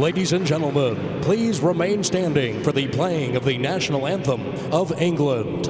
Ladies and gentlemen, please remain standing for the playing of the national anthem of England.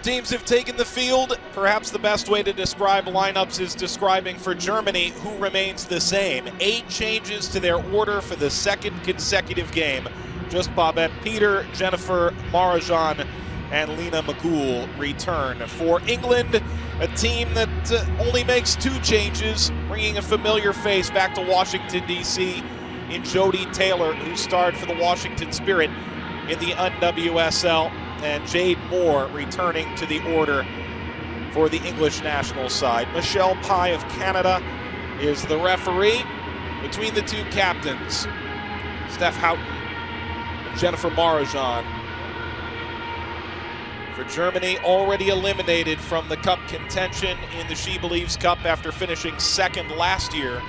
Teams have taken the field. Perhaps the best way to describe lineups is describing for Germany, who remains the same. 8 changes to their order for the second consecutive game. Just Babette Peter, Jennifer Marajan, and Lena McCool return. For England, a team that only makes 2 changes, bringing a familiar face back to Washington, D.C. in Jodie Taylor, who starred for the Washington Spirit in the NWSL. And Jade Moore returning to the order for the English national side. Michelle Pye of Canada is the referee. Between the 2 captains, Steph Houghton and Jennifer Marajan. For Germany, already eliminated from the cup contention in the SheBelieves Cup after finishing 2nd last year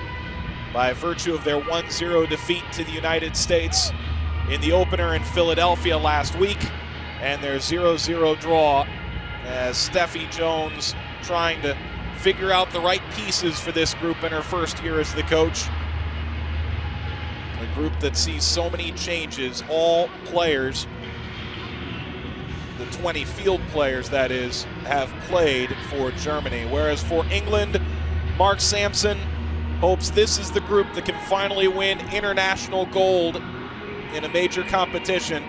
by virtue of their 1-0 defeat to the United States in the opener in Philadelphia last week. And their 0-0 draw as Steffi Jones trying to figure out the right pieces for this group in her first year as the coach. A group that sees so many changes. All players, the 20 field players that is, have played for Germany. Whereas for England, Mark Sampson hopes this is the group that can finally win international gold in a major competition.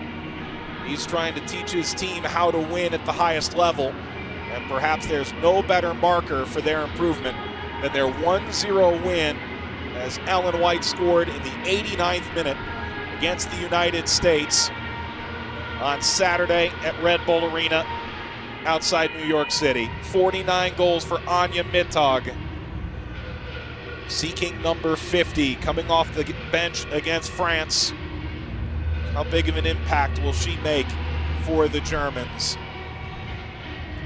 He's trying to teach his team how to win at the highest level, and perhaps there's no better marker for their improvement than their 1-0 win as Ellen White scored in the 89th minute against the United States on Saturday at Red Bull Arena outside New York City. 49 goals for Anya Mittag, seeking number 50, coming off the bench against France. How big of an impact will she make for the Germans?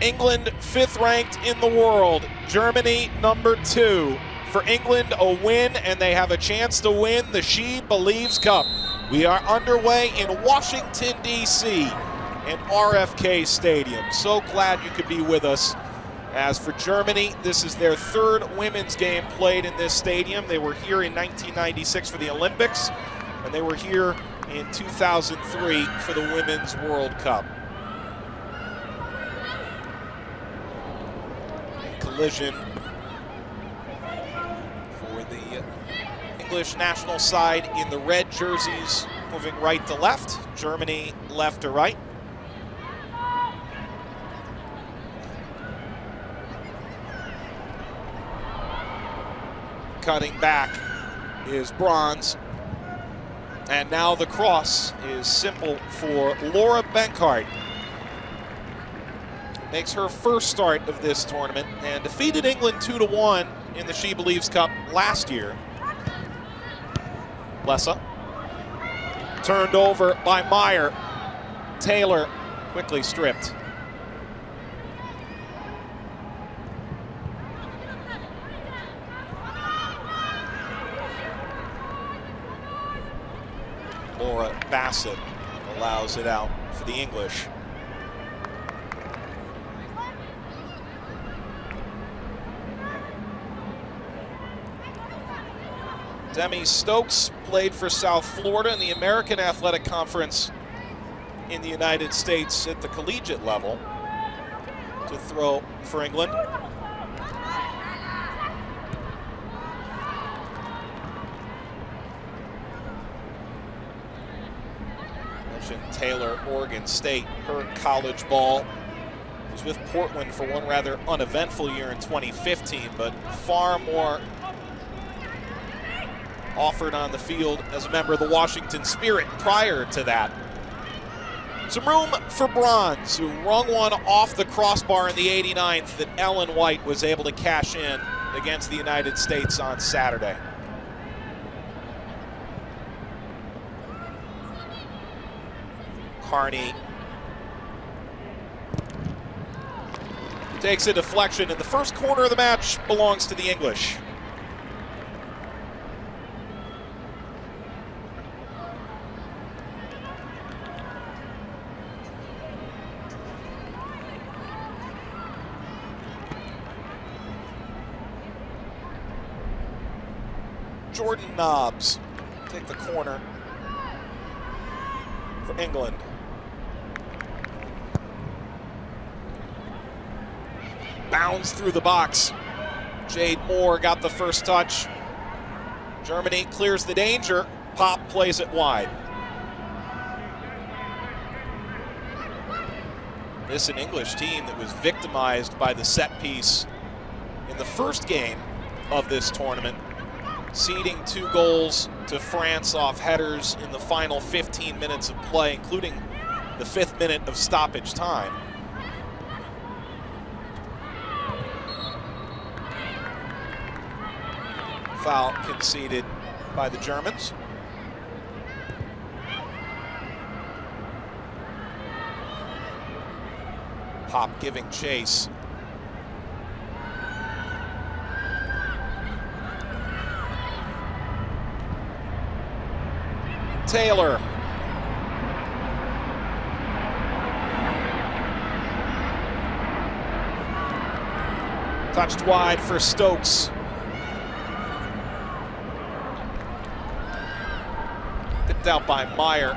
England 5th ranked in the world. Germany number 2. For England, a win, and they have a chance to win the SheBelieves Cup. We are underway in Washington, D.C. in RFK Stadium. So glad you could be with us. As for Germany, this is their 3rd women's game played in this stadium. They were here in 1996 for the Olympics, and they were here in 2003 for the Women's World Cup. A collision for the English national side in the red jerseys, moving right to left. Germany left to right. Cutting back is Bronze. And now the cross is simple for Laura Benkart. Makes her first start of this tournament and defeated England 2-1 in the SheBelieves Cup last year. Lessa turned over by Meyer. Taylor quickly stripped. Laura Laura Bassett allows it out for the English. Demi Stokes played for South Florida in the American Athletic Conference in the United States at the collegiate level to throw for England. Mentioned Taylor, Oregon State, her college ball was with Portland for one rather uneventful year in 2015, but far more offered on the field as a member of the Washington Spirit prior to that. Some room for bronze, who rung one off the crossbar in the 89th that Ellen White was able to cash in against the United States on Saturday. Carney takes a deflection, and the first corner of the match belongs to the English. Jordan Nobbs take the corner for England. Bounds through the box. Jade Moore got the first touch. Germany clears the danger. Pop plays it wide. This an English team that was victimized by the set piece in the first game of this tournament, ceding 2 goals to France off headers in the final 15 minutes of play, including the 5th minute of stoppage time. Foul conceded by the Germans. Pop giving chase. Taylor. Touched wide for Stokes. Picked out by Meyer.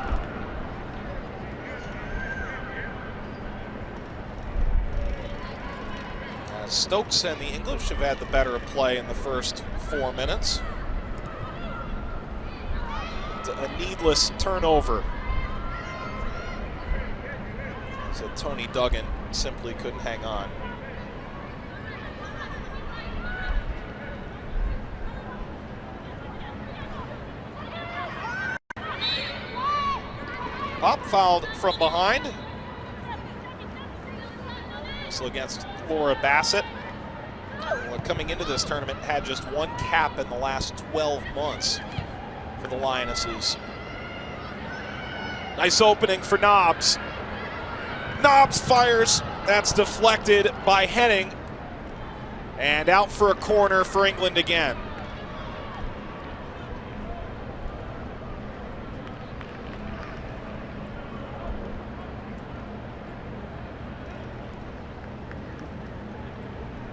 Stokes and the English have had the better of play in the first 4 minutes. A needless turnover. So Tony Duggan simply couldn't hang on. Pop fouled from behind. So against Laura Bassett, who coming into this tournament had just 1 cap in the last 12 months for the Lionesses. Nice opening for Nobbs. Nobbs fires. That's deflected by Henning. And out for a corner for England again.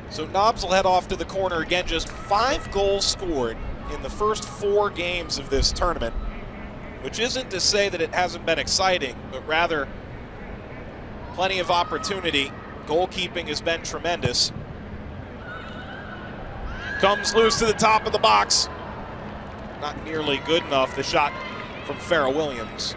So Nobbs will head off to the corner again. Just 5 goals scored in the first 4 games of this tournament, which isn't to say that it hasn't been exciting, but rather plenty of opportunity. Goalkeeping has been tremendous. Comes loose to the top of the box. Not nearly good enough. The shot from Farrah Williams.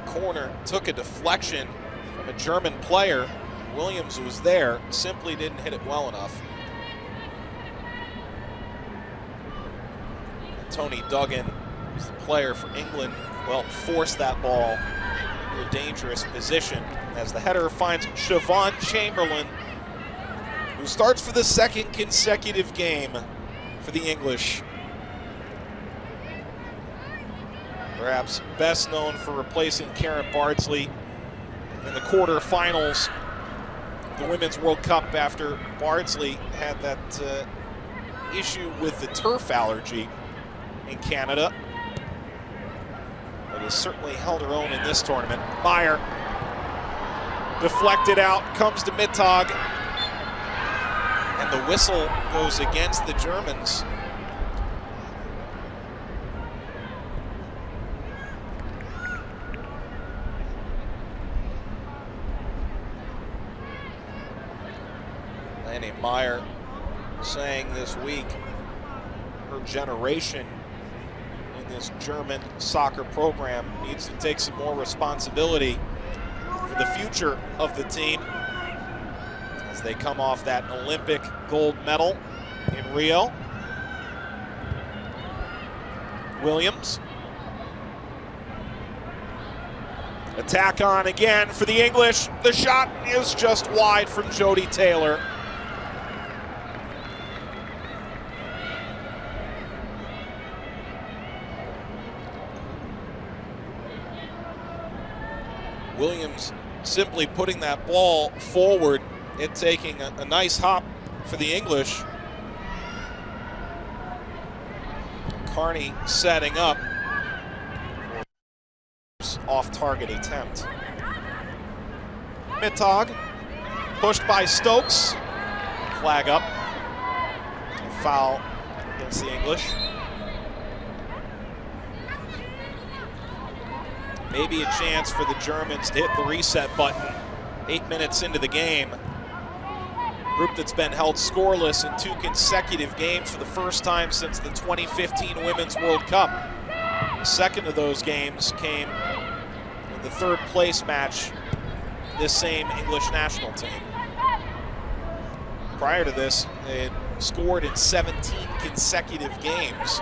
Corner took a deflection from a German player. Williams was there, simply didn't hit it well enough. Tony Duggan, who's the player for England, well, forced that ball to a dangerous position as the header finds Siobhan Chamberlain, who starts for the 2nd consecutive game for the English. Perhaps best known for replacing Karen Bardsley in the quarterfinals the Women's World Cup after Bardsley had that issue with the turf allergy in Canada. But has certainly held her own in this tournament. Meyer deflected out, comes to Mittag, and the whistle goes against the Germans. Lanny Meyer saying this week her generation in this German soccer program needs to take some more responsibility for the future of the team as they come off that Olympic gold medal in Rio. Williams. Attack on again for the English. The shot is just wide from Jodie Taylor. Williams simply putting that ball forward and taking a nice hop for the English. Carney setting up. Off-target attempt. Mittag pushed by Stokes. Flag up. Foul against the English. Maybe a chance for the Germans to hit the reset button 8 minutes into the game. Group that's been held scoreless in 2 consecutive games for the first time since the 2015 Women's World Cup. The second of those games came in the 3rd place match, this same English national team. Prior to this, they had scored in 17 consecutive games.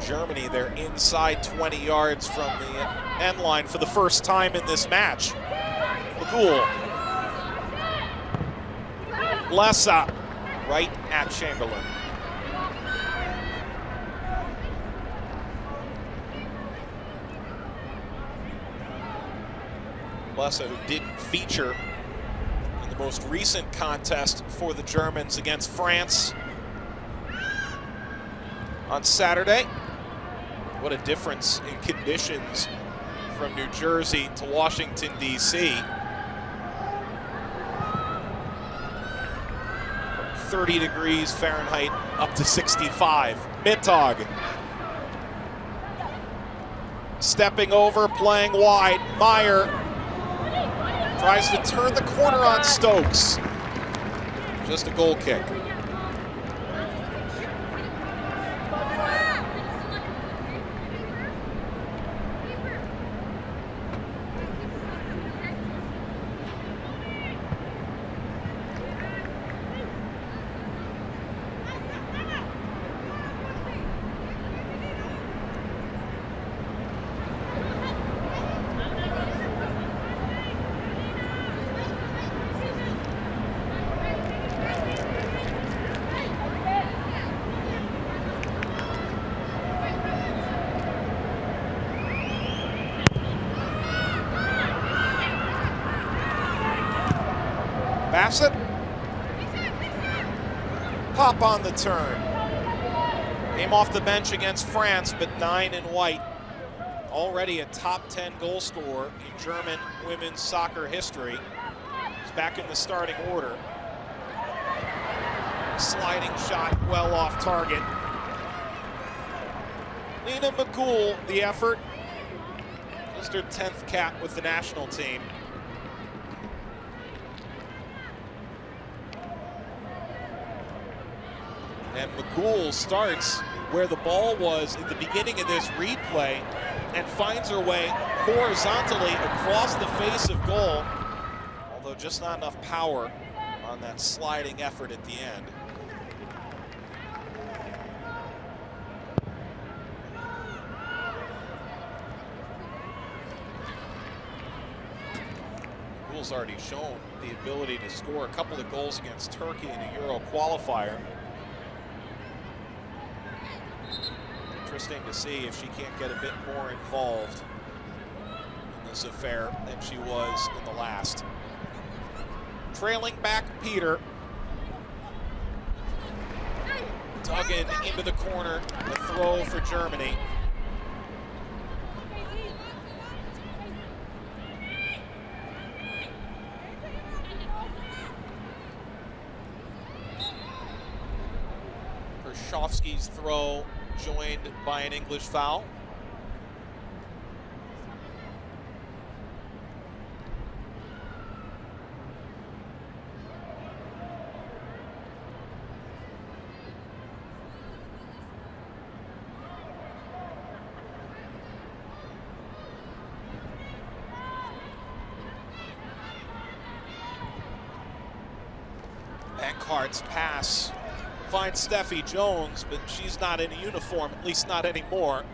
Germany, they're inside 20 yards from the end line for the first time in this match. McCool. Lessa right at Chamberlain. Lessa, who didn't feature in the most recent contest for the Germans against France on Saturday. What a difference in conditions from New Jersey to Washington, D.C. From 30 degrees Fahrenheit up to 65. Mittag. Stepping over, playing wide. Meyer tries to turn the corner on Stokes. Just a goal kick. Bassett. Pop on the turn. Came off the bench against France, but 9 in white. Already a top 10 goal scorer in German women's soccer history. He's back in the starting order. Sliding shot well off target. Lena McCool, the effort. Just her 10th cap with the national team. And McCool starts where the ball was at the beginning of this replay and finds her way horizontally across the face of goal, although just not enough power on that sliding effort at the end. McCool's already shown the ability to score a couple of goals against Turkey in a Euro qualifier. interesting to see if she can't get a bit more involved in this affair than she was in the last. Trailing back Peter. Duggan into the corner, the throw for Germany. Verschofsky's throw joined by an English foul. Bankhart's pass finds Steffi Jones, but she's not in a uniform, at least not anymore.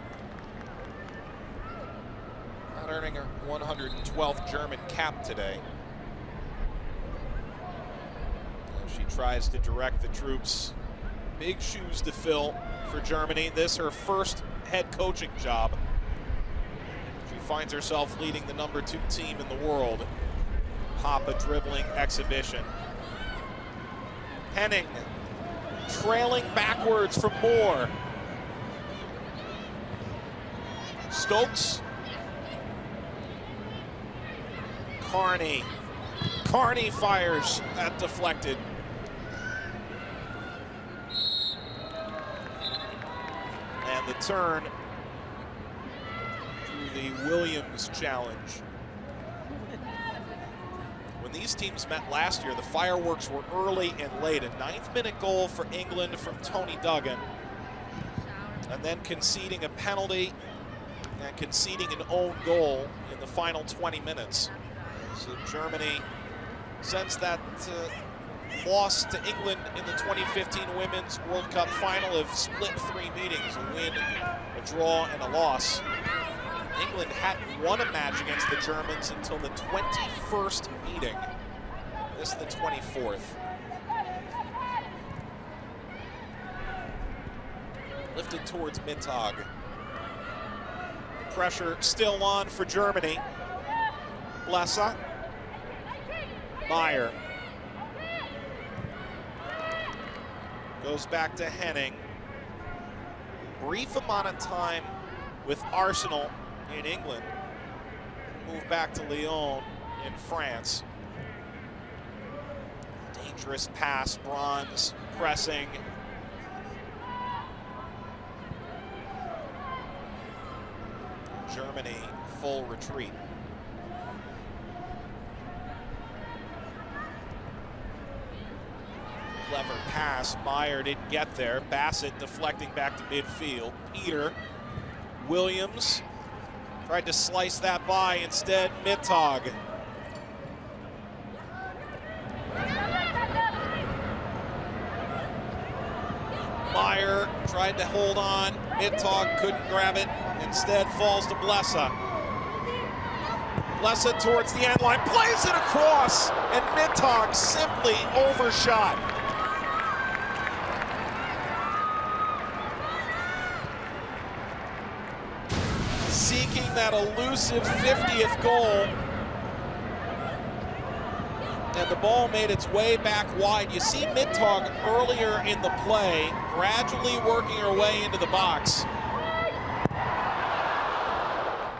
Not earning her 112th German cap today. And she tries to direct the troops. Big shoes to fill for Germany. This her first head coaching job. She finds herself leading the #2 team in the world. Pop a dribbling exhibition. Henning trailing backwards from Moore. Stokes. Carney. Carney fires. That deflected. And the turn through the Williams challenge. When these teams met last year, the fireworks were early and late. A 9th-minute goal for England from Tony Duggan. And then conceding a penalty and conceding an own goal in the final 20 minutes. So Germany, since that loss to England in the 2015 Women's World Cup final, have split 3 meetings, a win, a draw, and a loss. England hadn't won a match against the Germans until the 21st meeting. This is the 24th. Lifted towards Mittag. Pressure still on for Germany. Blessa. Meyer. Goes back to Henning. Brief amount of time with Arsenal in England. Move back to Lyon in France. Dangerous pass, Bronze pressing. Germany full retreat. Clever pass, Meyer didn't get there. Bassett deflecting back to midfield. Peter, Williams tried to slice that by, instead Mittag. Meyer tried to hold on, Mittag couldn't grab it, instead falls to Blessa. Blessa towards the end line, plays it across, and Mittag simply overshot. Seeking that elusive 50th goal. And the ball made its way back wide. You see Mittag earlier in the play, gradually working her way into the box.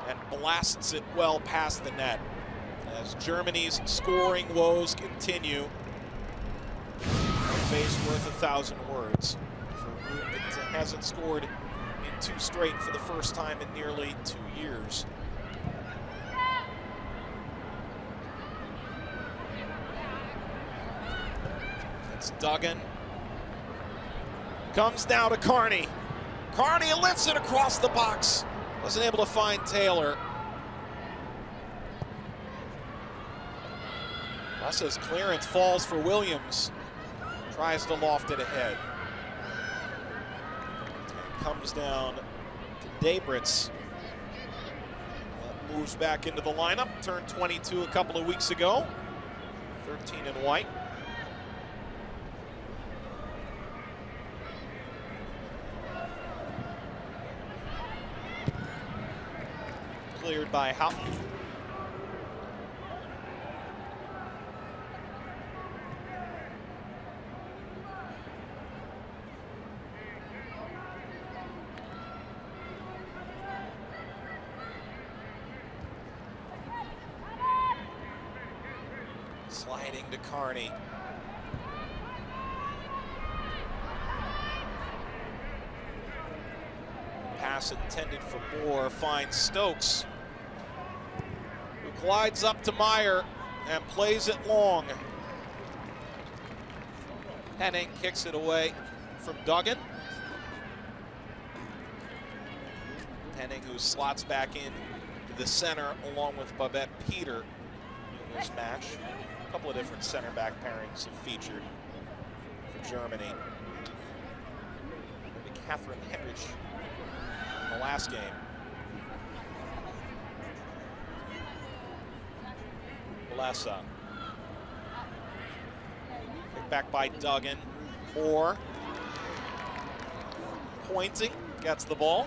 And blasts it well past the net. As Germany's scoring woes continue. A face worth 1,000 words for a group that hasn't scored in 2 straight for the first time in nearly 2 years. It's Duggan. Comes now to Carney. Carney lifts it across the box. Wasn't able to find Taylor. Blessa's clearance falls for Williams. Tries to loft it ahead. Comes down to Debritz. Moves back into the lineup. Turned 22 a couple of weeks ago. 13 in white. cleared by Houghton. Sliding to Carney. Pass intended for Moore finds Stokes, who glides up to Meyer and plays it long. Henning kicks it away from Duggan. Henning, who slots back in to the center along with Babette Peter in this match. A couple of different center back pairings have featured for Germany. Maybe Catherine Hendrich in the last game. Blessa. Kick back by Duggan. Moore. Pointing, gets the ball.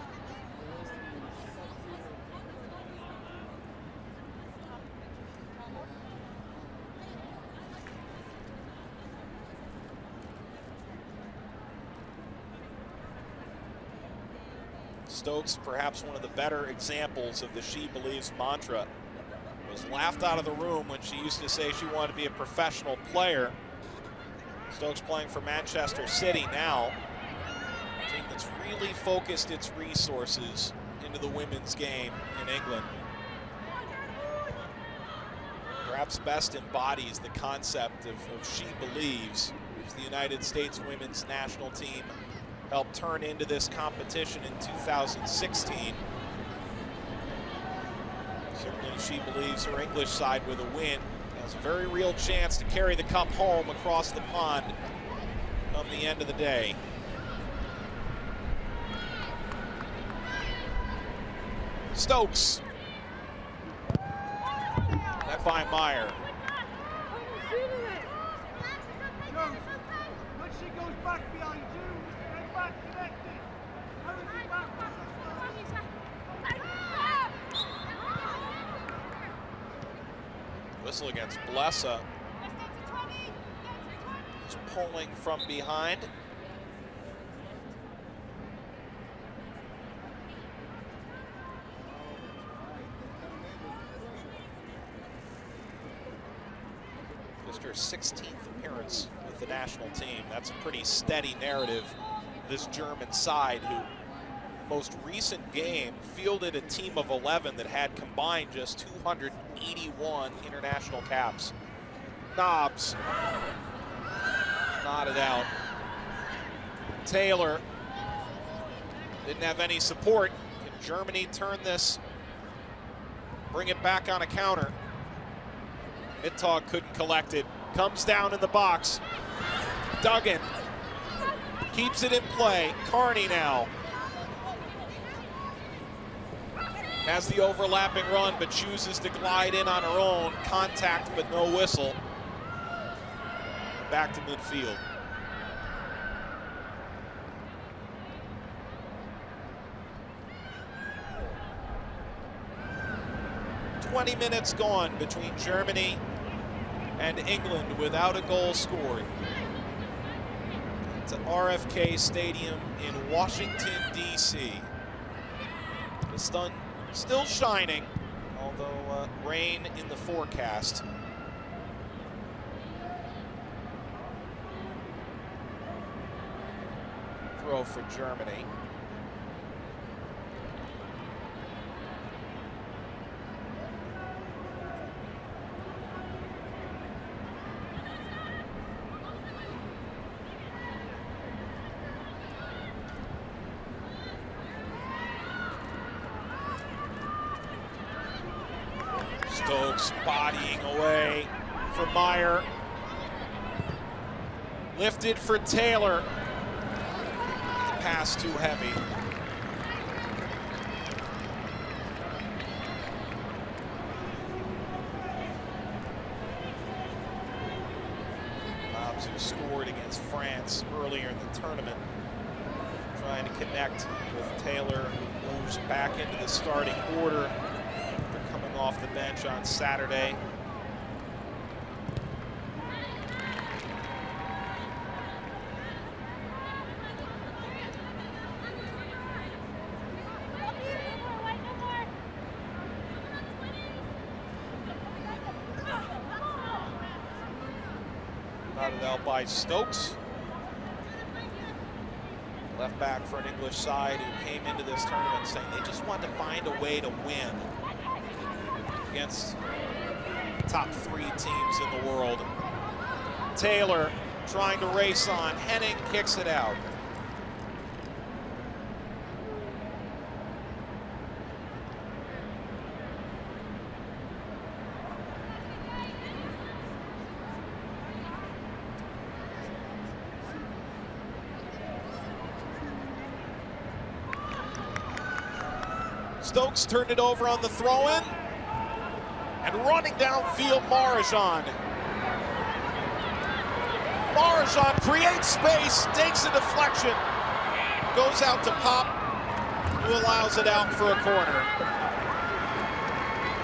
Stokes, perhaps one of the better examples of the She Believes mantra, was laughed out of the room when she used to say she wanted to be a professional player. Stokes playing for Manchester City now, a team that's really focused its resources into the women's game in England. Perhaps best embodies the concept of She Believes, which the United States women's national team helped turn into this competition in 2016. Certainly She Believes her English side with a win has a very real chance to carry the cup home across the pond come the end of the day. Stokes. That by Meyer. When she goes back behind you, get back connected. Whistle against Blessa. He's pulling from behind. Just her 16th appearance with the national team. That's a pretty steady narrative. This German side, who most recent game fielded a team of 11 that had combined just 281 international caps. Knobs nodded out. Taylor didn't have any support. Can Germany turn this, bring it back on a counter? Mittag couldn't collect it. Comes down in the box. Duggan keeps it in play. Carney now has the overlapping run, but chooses to glide in on her own. Contact, but no whistle. Back to midfield. "20 minutes gone between Germany and England without a goal scored. It's at RFK Stadium in Washington, D.C. The sun still shining, although rain in the forecast. Throw for Germany. Stokes bodying away for Meyer. Lifted for Taylor. The pass too heavy. Knobs, who scored against France earlier in the tournament, trying to connect with Taylor, who moves back into the starting order. off the bench on Saturday. Knotted out by Stokes. Left back for an English side who came into this tournament saying they just wanted to find a way to win against top 3 teams in the world. Taylor trying to race on. Henning kicks it out. Stokes turned it over on the throw-in, and running downfield, Marajan. Marajan creates space, takes a deflection, goes out to Pop, who allows it out for a corner.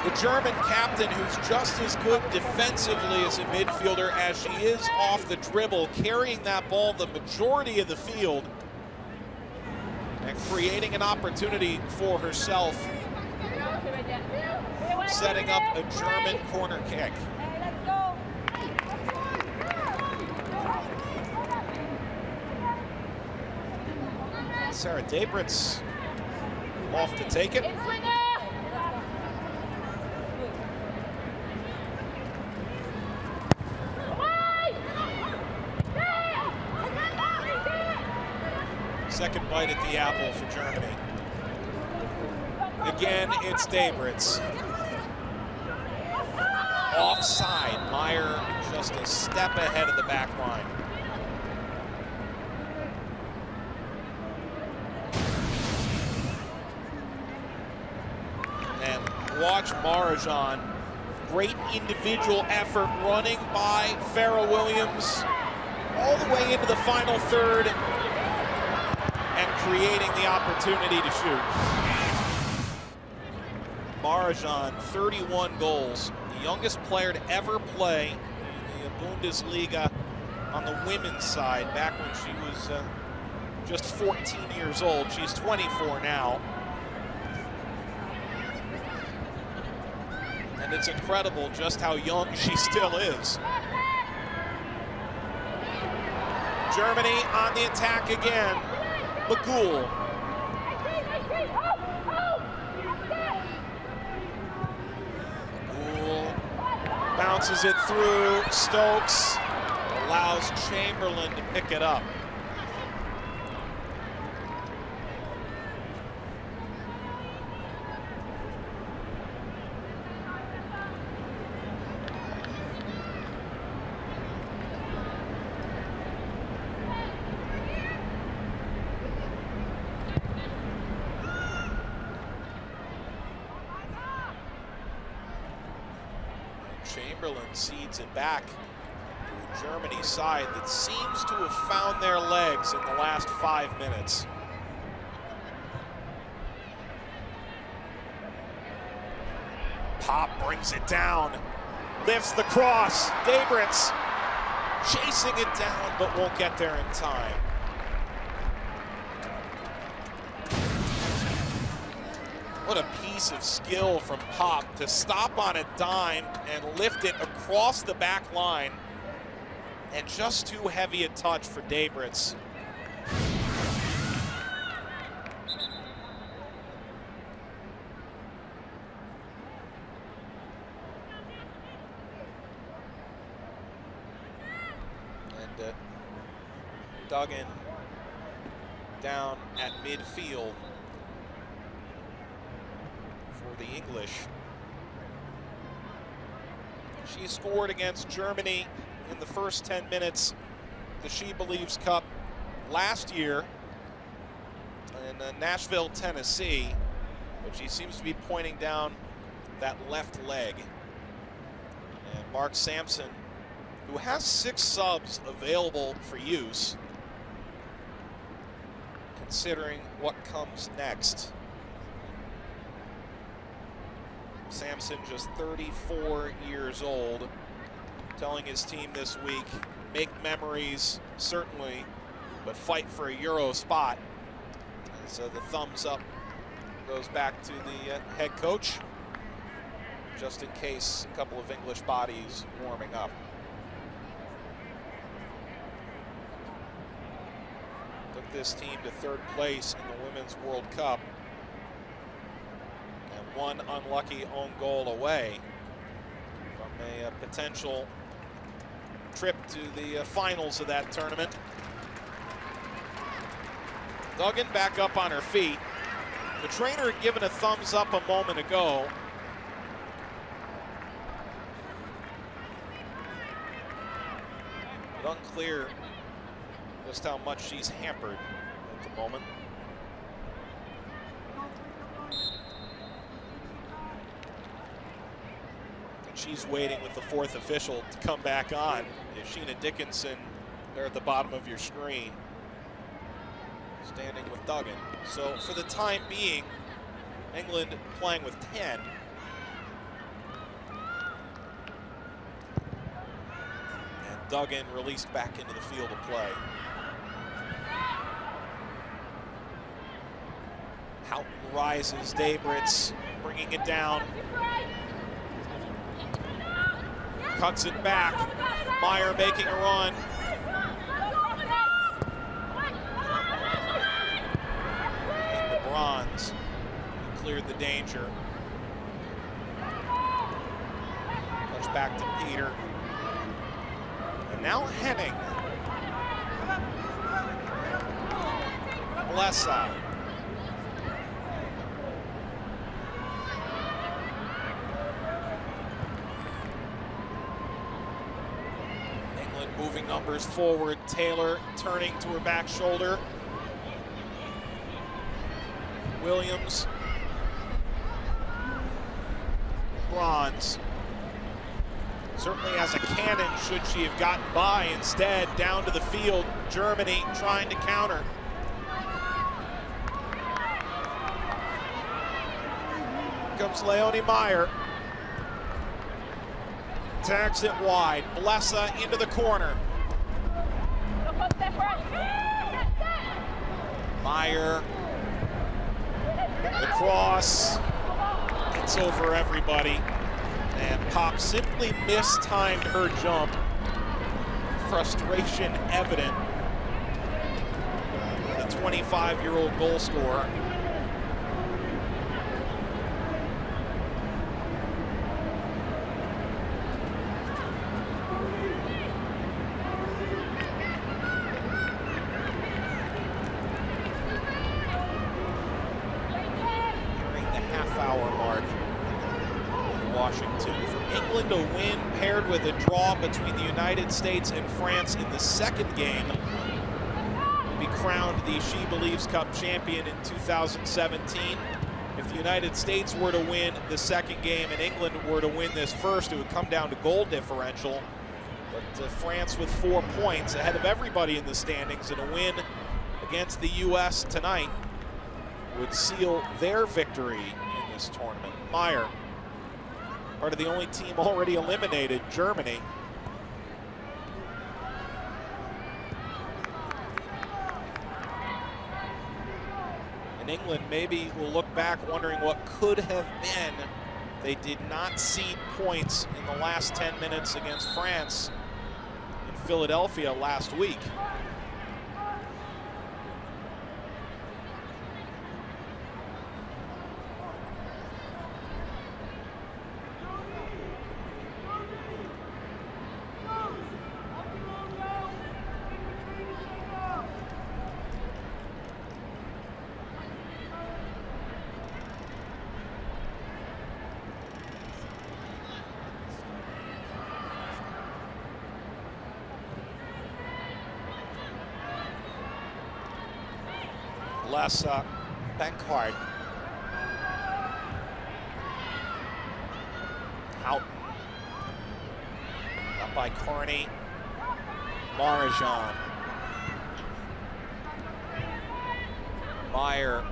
The German captain, who's just as good defensively as a midfielder as she is off the dribble, carrying that ball the majority of the field, and creating an opportunity for herself, setting up a German corner kick. Sarah Debritz off to take it. Second bite at the apple for Germany. Again, it's Debritz. Offside. Meyer just a step ahead of the back line. And watch Marajan. Great individual effort running by Farrah Williams all the way into the final third, and creating the opportunity to shoot. Marajan, 31 goals, the youngest player to ever play in the Bundesliga on the women's side back when she was just 14 years old. She's 24 now. And it's incredible just how young she still is. Germany on the attack again. McGool. McGool bounces it through. Stokes allows Chamberlain to pick it up. Chamberlain seeds it back to the Germany side that seems to have found their legs in the last 5 minutes. Pop brings it down, lifts the cross. Debritz chasing it down, but won't get there in time. What a piece of skill from Pop to stop on a dime and lift it across the back line, and just too heavy a touch for Debritz. And Duggan down at midfield for the English. She scored against Germany in the first 10 minutes, the SheBelieves Cup last year in Nashville, Tennessee, but she seems to be pointing down that left leg. And Mark Sampson, who has 6 subs available for use, considering what comes next. Samson, just 34 years old, telling his team this week, make memories, certainly, but fight for a Euro spot. So the thumbs up goes back to the head coach, just in case a couple of English bodies warming up. Took this team to third place in the Women's World Cup, and one unlucky own goal away from a potential trip to the finals of that tournament. Duggan back up on her feet. The trainer had given a thumbs up a moment ago. But unclear just how much she's hampered at the moment. And she's waiting with the fourth official to come back on. Is Sheena Dickinson there at the bottom of your screen, standing with Duggan. So for the time being, England playing with 10. And Duggan released back into the field of play. Houghton rises, Daybritz bringing it down. Cuts it back. Meyer making a run. And the bronze cleared the danger. Touch back to Peter. And now Henning. Blessa. Moving numbers forward. Taylor turning to her back shoulder. Williams. Bronze. Certainly has a cannon should she have gotten by. Instead, down to the field. Germany trying to counter. Here comes Leonie Meyer. Tags it wide. Blessa into the corner. Meyer. The cross. It's over everybody. And Pop simply mistimed her jump. Frustration evident. The 25-year-old goal scorer. To win, paired with a draw between the United States and France in the second game, will be crowned the SheBelieves Cup champion in 2017. If the United States were to win the second game and England were to win this first, it would come down to goal differential. But France with 4 points ahead of everybody in the standings, and a win against the U.S. tonight would seal their victory in this tournament. Meyer, part of the only team already eliminated, Germany. And England maybe will look back wondering what could have been. They did not cede points in the last 10 minutes against France in Philadelphia last week. Blessa, Benkhardt. Houghton. Up by Carney. Marajan. Meyer.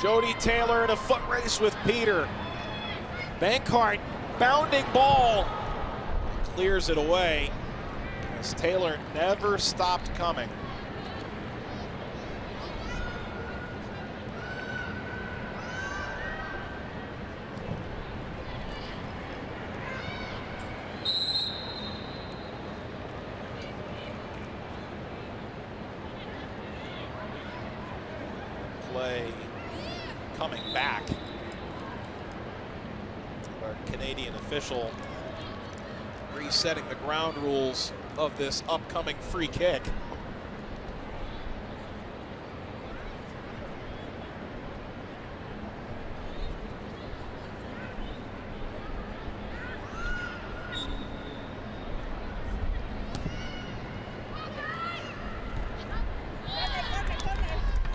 Jody Taylor in a foot race with Peter. Bankart, bounding ball, clears it away as Taylor never stopped coming. Play coming back. Our Canadian official resetting the ground rules of this upcoming free kick.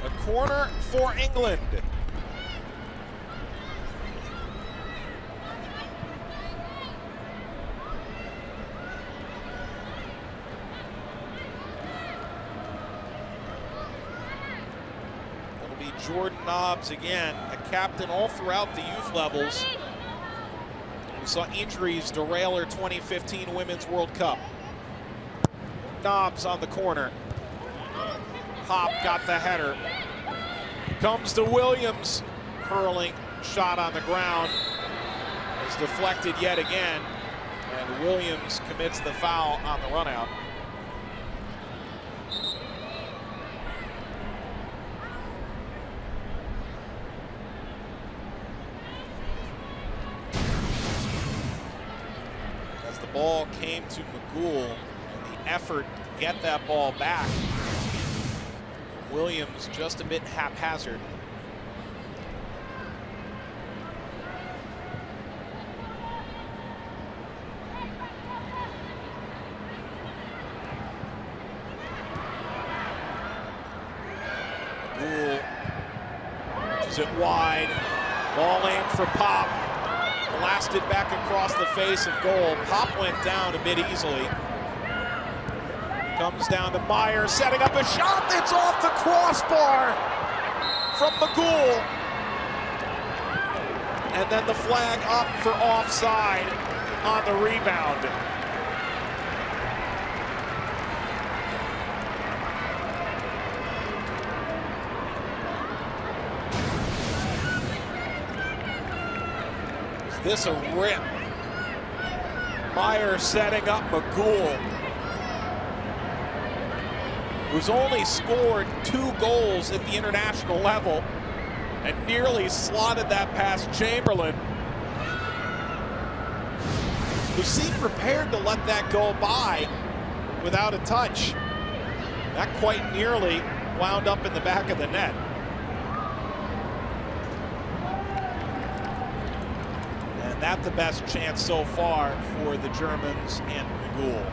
A corner for England. It'll be Jordan Nobbs again, a captain all throughout the youth levels. We saw injuries derail her 2015 Women's World Cup. Nobbs on the corner. Hop got the header. Comes to Williams. Curling shot on the ground. Is deflected yet again. And Williams commits the foul on the runout. As the ball came to McGool, and the effort to get that ball back, Williams just a bit haphazard. McGool pushes it wide. Ball aimed for Pop. Blasted back across the face of goal. Pop went down a bit easily. Comes down to Meyer, setting up a shot that's off the crossbar from McGool. And then the flag up for offside on the rebound. Is this a rip? Meyer setting up McGool, who's only scored 2 goals at the international level and nearly slotted that past Chamberlain, who seemed prepared to let that go by without a touch. That quite nearly wound up in the back of the net. And that's the best chance so far for the Germans and McGool.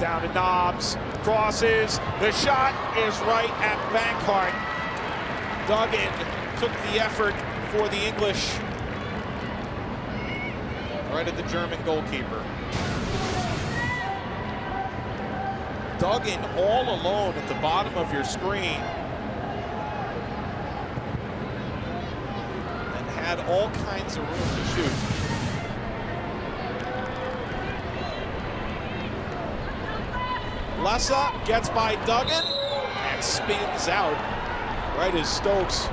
Down to Nobbs, crosses, the shot is right at Bankart. Duggan took the effort for the English, right at the German goalkeeper. Duggan all alone at the bottom of your screen, and had all kinds of room to shoot. Lessa gets by Duggan and spins out right as Stokes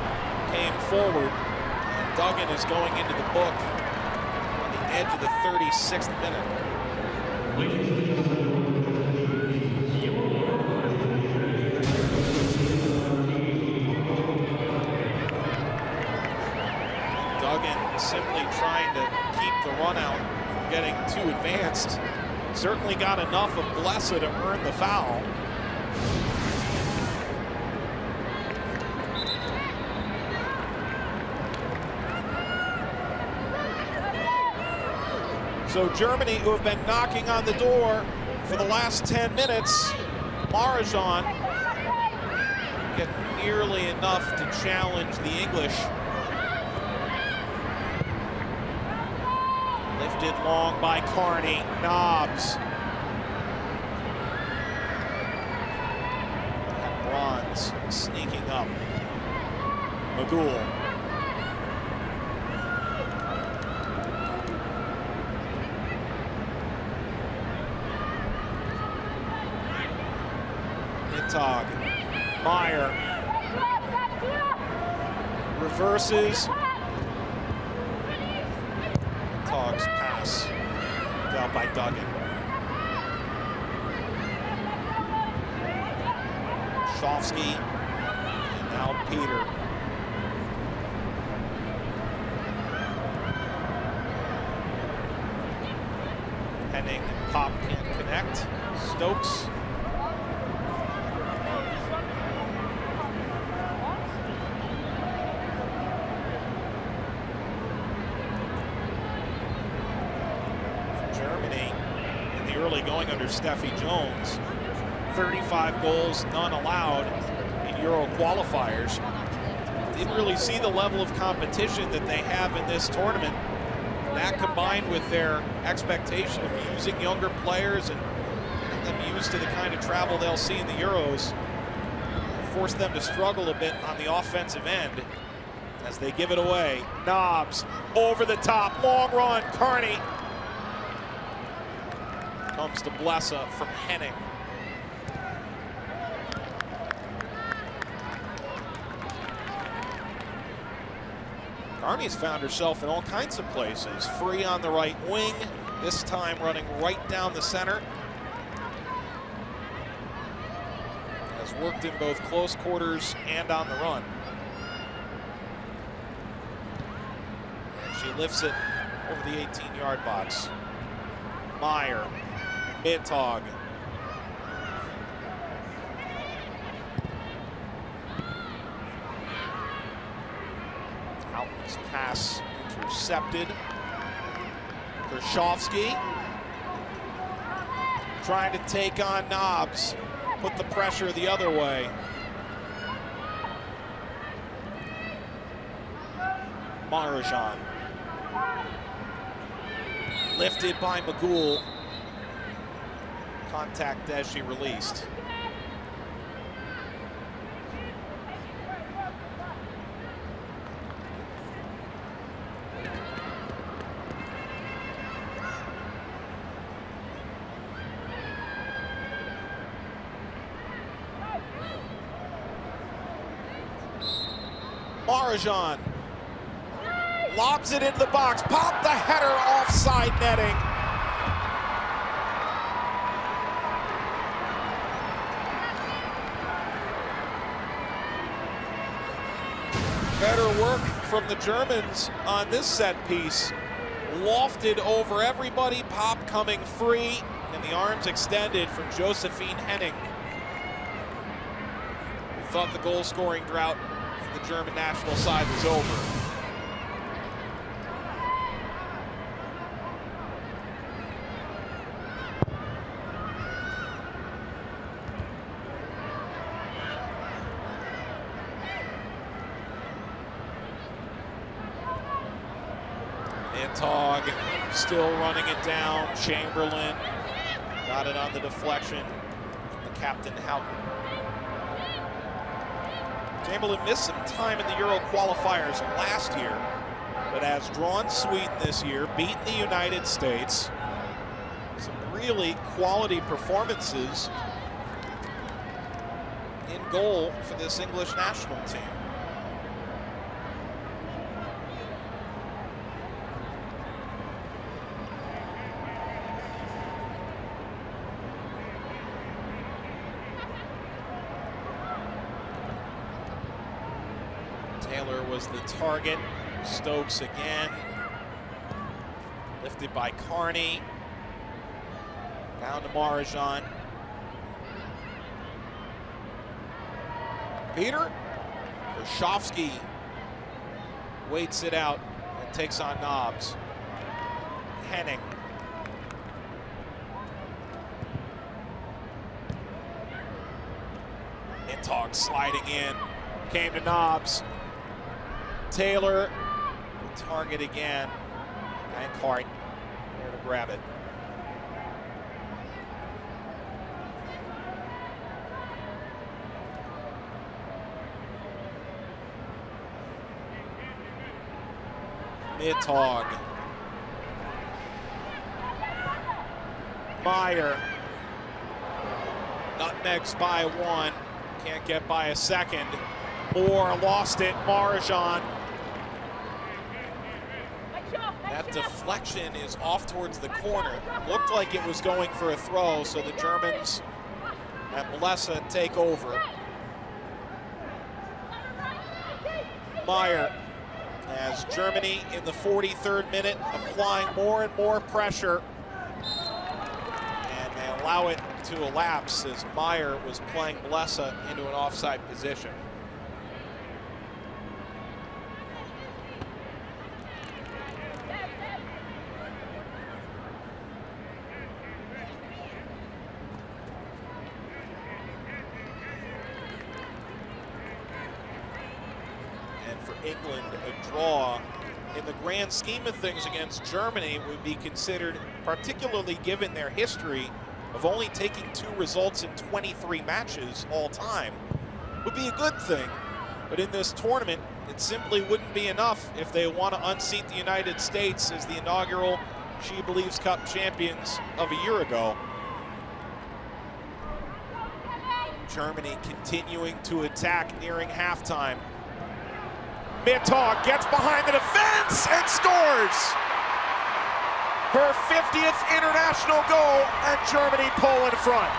came forward. And Duggan is going into the book on the edge of the 36th minute. Duggan simply trying to keep the run out from getting too advanced. Certainly got enough of Blessa to earn the foul. So Germany, who have been knocking on the door for the last 10 minutes, Marajan get nearly enough to challenge the English. Lifted long by Carney. Knobs. And Bronze sneaking up. Magul. Mintog. Meyer. Reverses. Mintog's pass. Out by Duggan. Shofsky. And now Peter. Henning and Pop can't connect. Stokes. Germany in the early going under Steffi Jones. 35 goals, none allowed in Euro qualifiers. Didn't really see the level of competition that they have in this tournament. That combined with their expectation of using younger players and getting them used to the kind of travel they'll see in the Euros, forced them to struggle a bit on the offensive end as they give it away. Knobs over the top, long run, Carney. Comes to Blessa from Henning. Carney's found herself in all kinds of places. Free on the right wing, this time running right down the center. Has worked in both close quarters and on the run. And she lifts it over the 18-yard box. Meyer, Mintog. Houghton's pass intercepted. Kershofsky trying to take on Knobs, put the pressure the other way. Marajan. Lifted by Magul. Contact as she released. Marajan lobs it into the box, popped the header offside netting. Better work from the Germans on this set piece. Lofted over everybody, Pop coming free, and the arms extended from Josephine Henning, who thought the goal-scoring drought for the German national side was over. Mintog still running it down. Chamberlain got it on the deflection. The captain Houghton. Chamberlain missed some time in the Euro qualifiers last year, but has drawn Sweden this year, beaten the United States. Some really quality performances in goal for this English national team. Taylor was the target. Stokes again. Lifted by Carney. Down to Marajan. Peter. Kershofsky waits it out and takes on Knobs. Henning. Mintog sliding in. Came to Knobs. Taylor, the target again, and Carney. there to grab it. Midtog. Meyer. Nutmegs by one. Can't get by a second. Moore lost it. Marjan. That deflection is off towards the corner. Looked like it was going for a throw, so the Germans and Blesa take over. Meyer, as Germany in the 43rd minute applying more and more pressure, and they allow it to elapse as Meyer was playing Blesa into an offside position. England a draw in the grand scheme of things against Germany would be considered, particularly given their history of only taking 2 results in 23 matches all time, would be a good thing. But in this tournament, it simply wouldn't be enough if they want to unseat the United States as the inaugural SheBelieves Cup champions of a year ago. Germany continuing to attack nearing halftime. Midtog gets behind the defense and scores! Her 50th international goal, and Germany pull in front.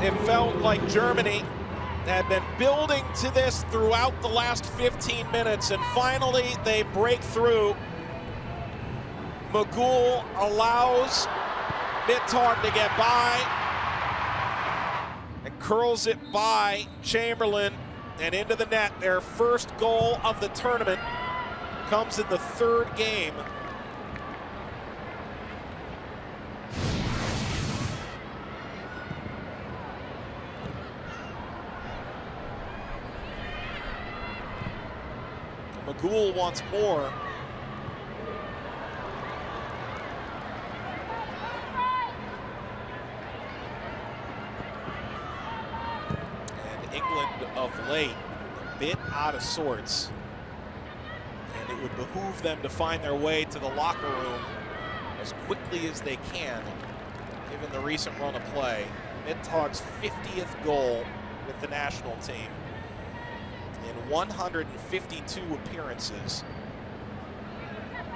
It felt like Germany had been building to this throughout the last 15 minutes, and finally they break through. Magul allows Midtog to get by and curls it by Chamberlain and into the net. Their first goal of the tournament comes in the 3rd game. Magul wants more. And England of late, a bit out of sorts. And it would behoove them to find their way to the locker room as quickly as they can, given the recent run of play. Midtog's 50th goal with the national team in 152 appearances.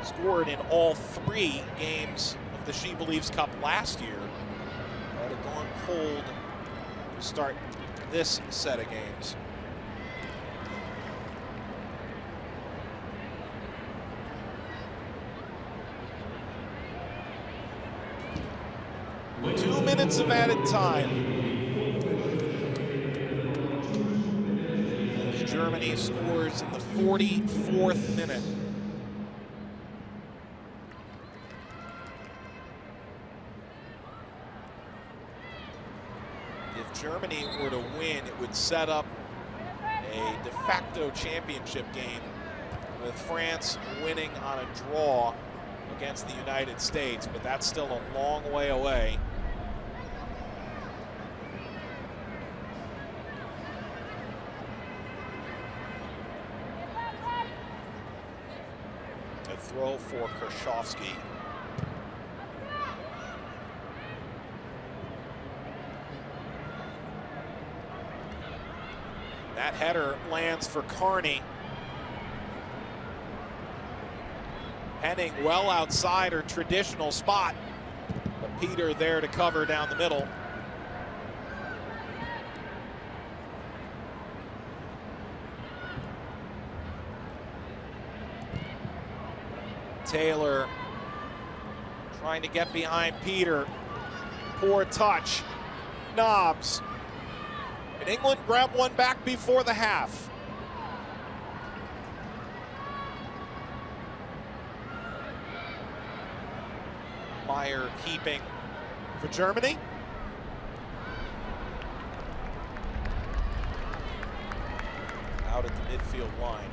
Scored in all 3 games of the SheBelieves Cup last year. But had gone cold to start this set of games. Two minutes of added time. Germany scores in the 44th minute. If Germany were to win, it would set up a de facto championship game, with France winning on a draw against the United States, but that's still a long way away. Throw for Kershofsky. That header lands for Carney. Henning well outside her traditional spot, but Peter there to cover down the middle. Taylor trying to get behind Peter. Poor touch. Knobs. And England grabbed one back before the half. Meyer keeping for Germany. Out at the midfield line.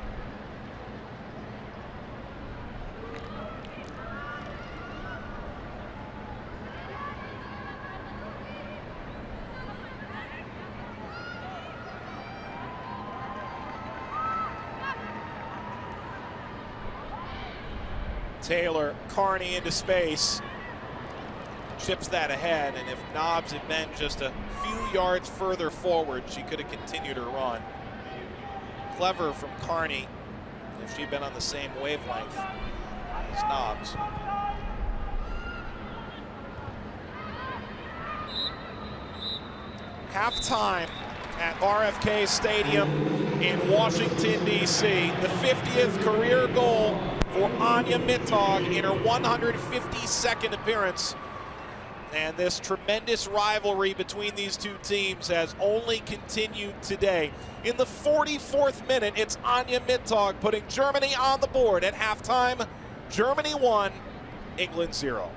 Taylor, Carney into space, chips that ahead, and if Nobbs had been just a few yards further forward, she could have continued her run. Clever from Carney, if she'd been on the same wavelength as Nobbs. Halftime at RFK Stadium in Washington, D.C. The 50th career goal for Anja Mittag in her 152nd appearance. And this tremendous rivalry between these two teams has only continued today. In the 44th minute, it's Anja Mittag putting Germany on the board at halftime. Germany 1, England 0.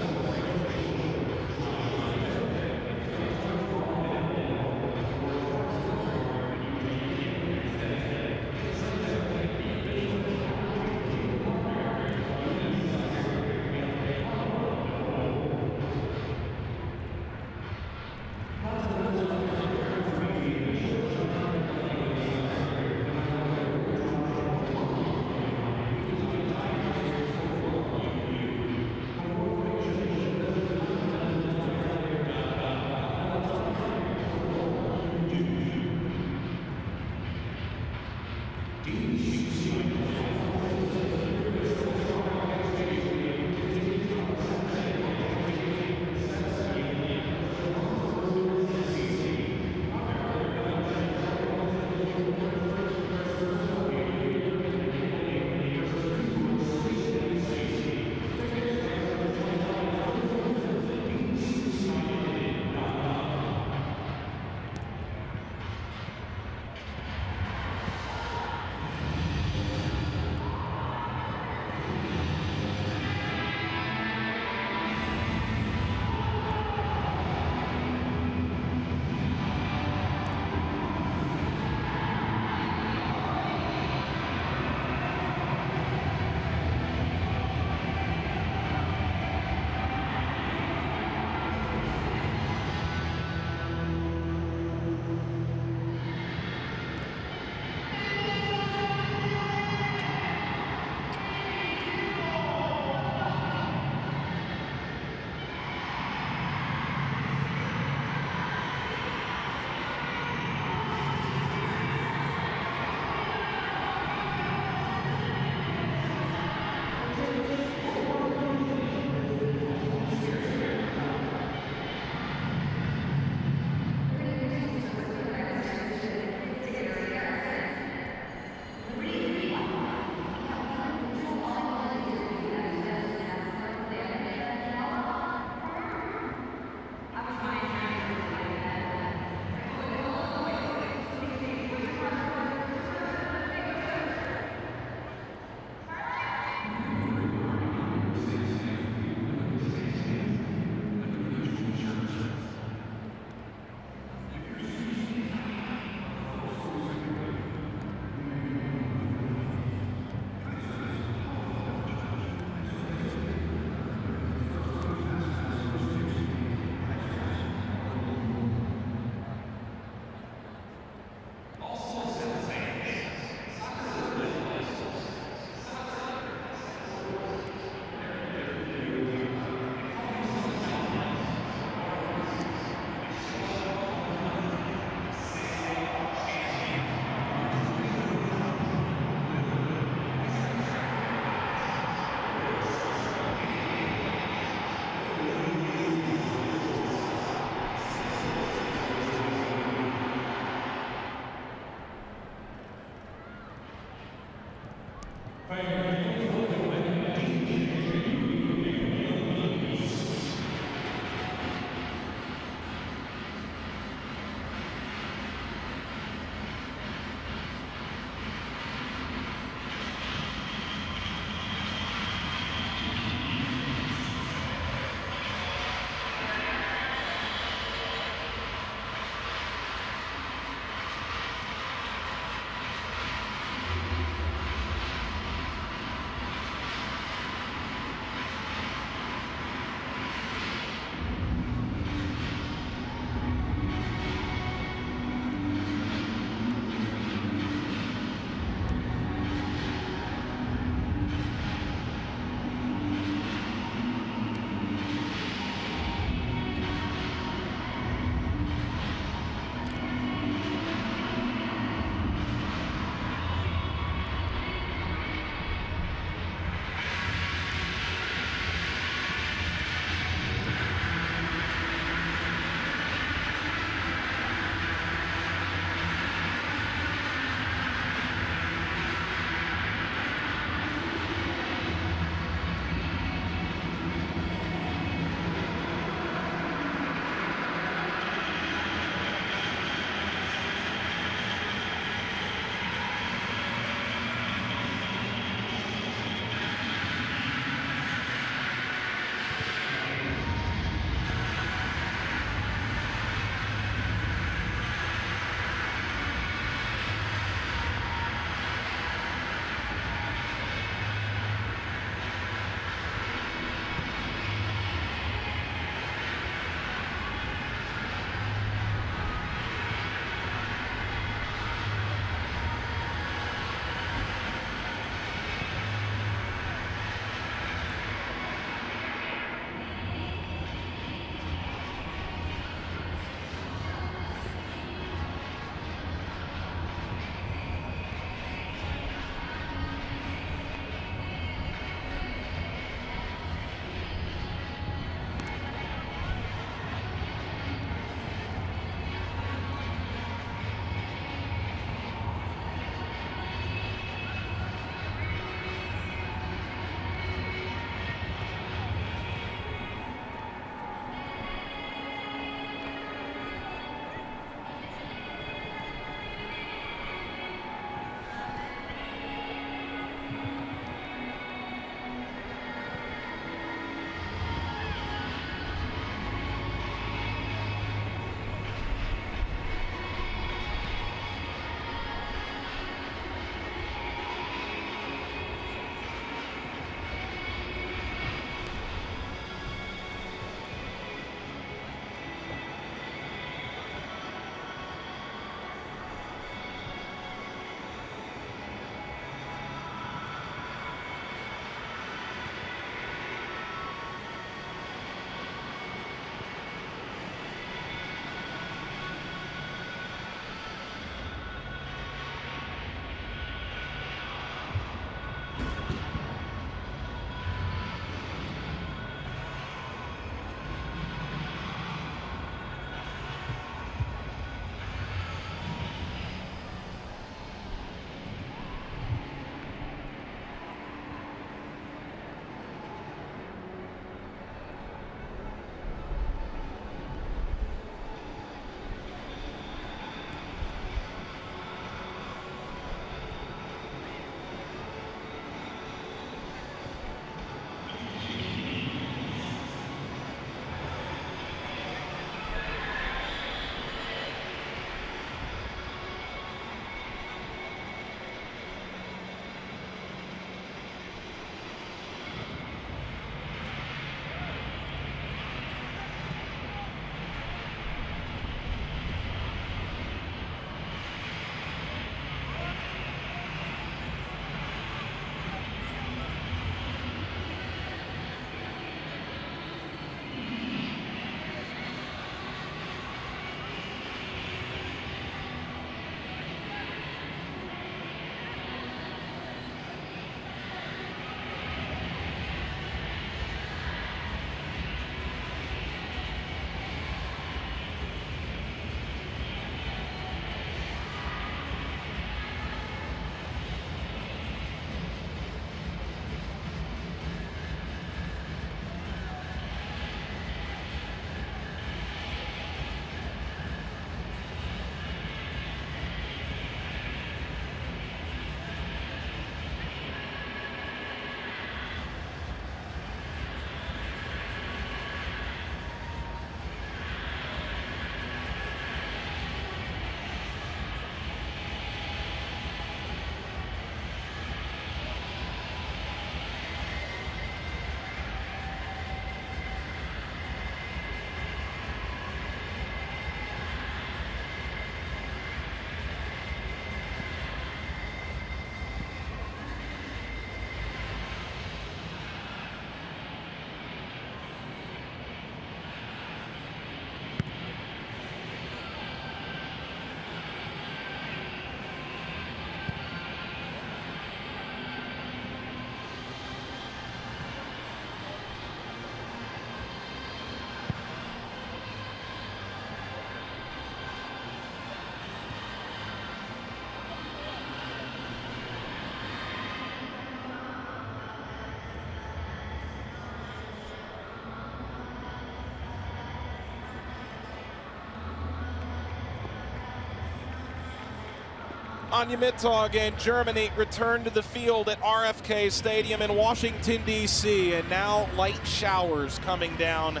Anja Mittag and Germany return to the field at RFK Stadium in Washington, D.C., and now light showers coming down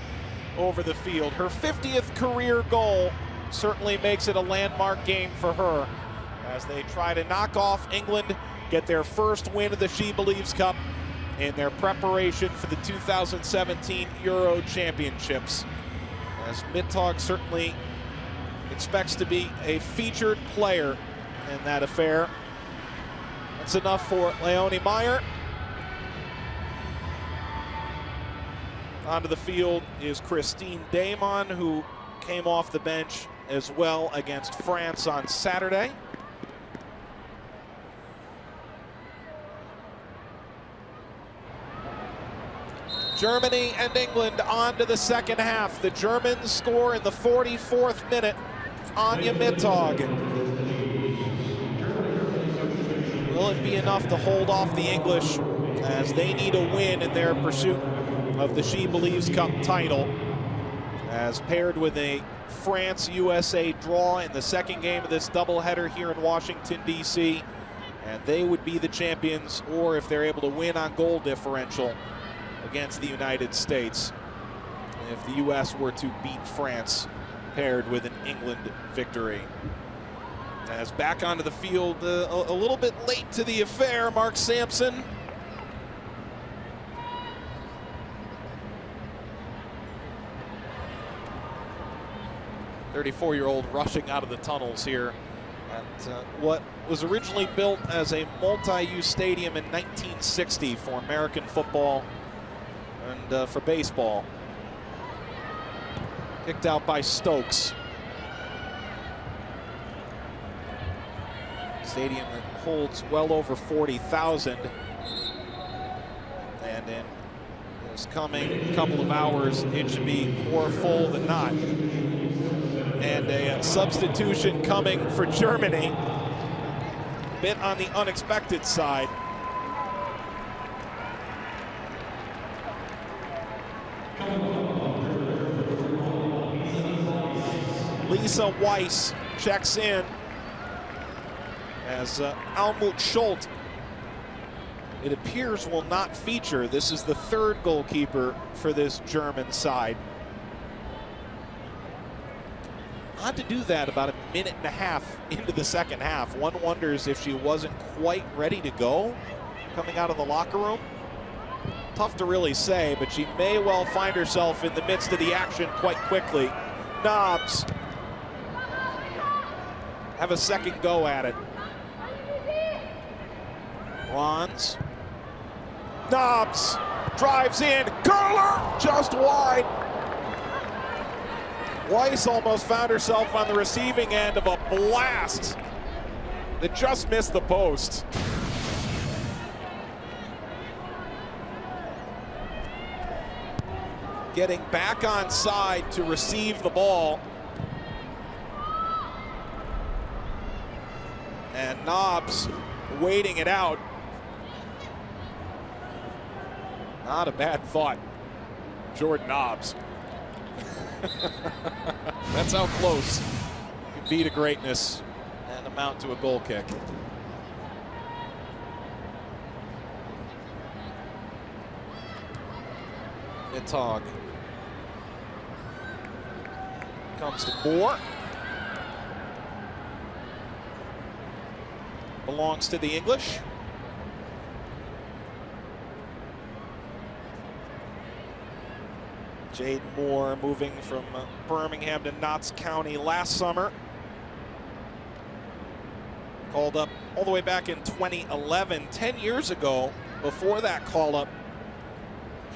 over the field. Her 50th career goal certainly makes it a landmark game for her as they try to knock off England, get their first win of the SheBelieves Cup in their preparation for the 2017 Euro Championships. As Mittag certainly expects to be a featured player in that affair. That's enough for Leonie Meyer. Onto the field is Christine Damon, who came off the bench as well against France on Saturday. Germany and England on to the second half. The Germans score in the 44th minute. Anja Mittag. Will it be enough to hold off the English as they need a win in their pursuit of the SheBelieves Cup title, as paired with a France-USA draw in the second game of this doubleheader here in Washington, D.C., and they would be the champions, or if they're able to win on goal differential against the United States, if the U.S. were to beat France, paired with an England victory. As back onto the field, a little bit late to the affair, Mark Sampson. "34-year-old rushing out of the tunnels here at what was originally built as a multi-use stadium in 1960 for American football and for baseball. Kicked out by Stokes. Stadium that holds well over 40,000. And in this coming couple of hours, it should be more full than not. And a substitution coming for Germany. A bit on the unexpected side. Lisa Weiss checks in as Almut Schult, it appears, will not feature. This is the third goalkeeper for this German side. Odd to do that about a minute and a half into the second half. One wonders if she wasn't quite ready to go coming out of the locker room. Tough to really say, but she may well find herself in the midst of the action quite quickly. Knobs have a second go at it. Bronze. Knobs drives in. Curler just wide. Weiss almost found herself on the receiving end of a blast that just missed the post. Getting back on side to receive the ball. And Knobs waiting it out. Not a bad thought, Jordan Knobs. That's how close you can be to greatness and amount to a goal kick. Mittag comes to Moore. Belongs to the English. Jade Moore moving from Birmingham to Notts County last summer. Called up all the way back in 2011, 10 years ago. Before that call up,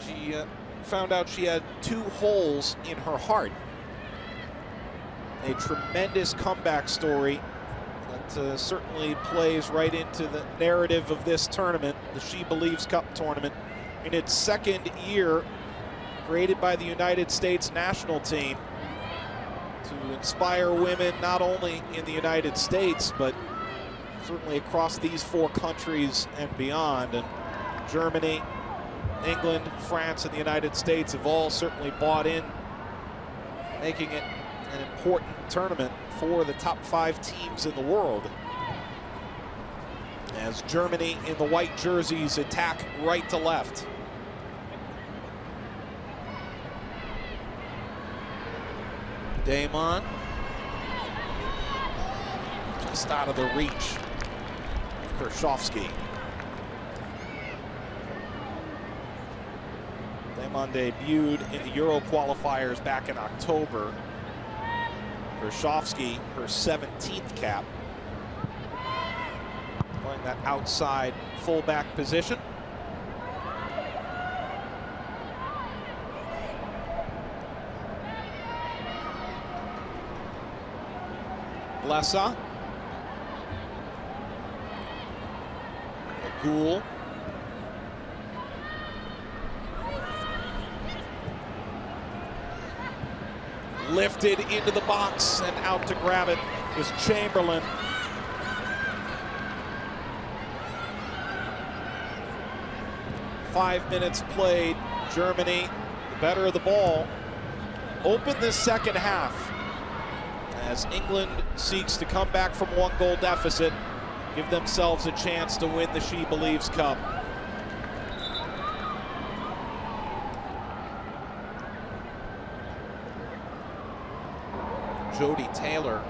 she found out she had 2 holes in her heart. A tremendous comeback story that certainly plays right into the narrative of this tournament, the SheBelieves Cup tournament. In its second year, created by the United States national team to inspire women not only in the United States, but certainly across these 4 countries and beyond. And Germany, England, France, and the United States have all certainly bought in, making it an important tournament for the top 5 teams in the world. as Germany in the white jerseys attack right to left. Damon just out of the reach of Kershofsky. Damon debuted in the Euro qualifiers back in October. Kershofsky, her 17th cap. Playing that outside fullback position. Blessa. Ghoul. Lifted into the box and out to grab it is Chamberlain. Five minutes played. Germany, the better of the ball. Open this second half as England seeks to come back from 1-goal deficit, give themselves a chance to win the SheBelieves Cup. Jody Taylor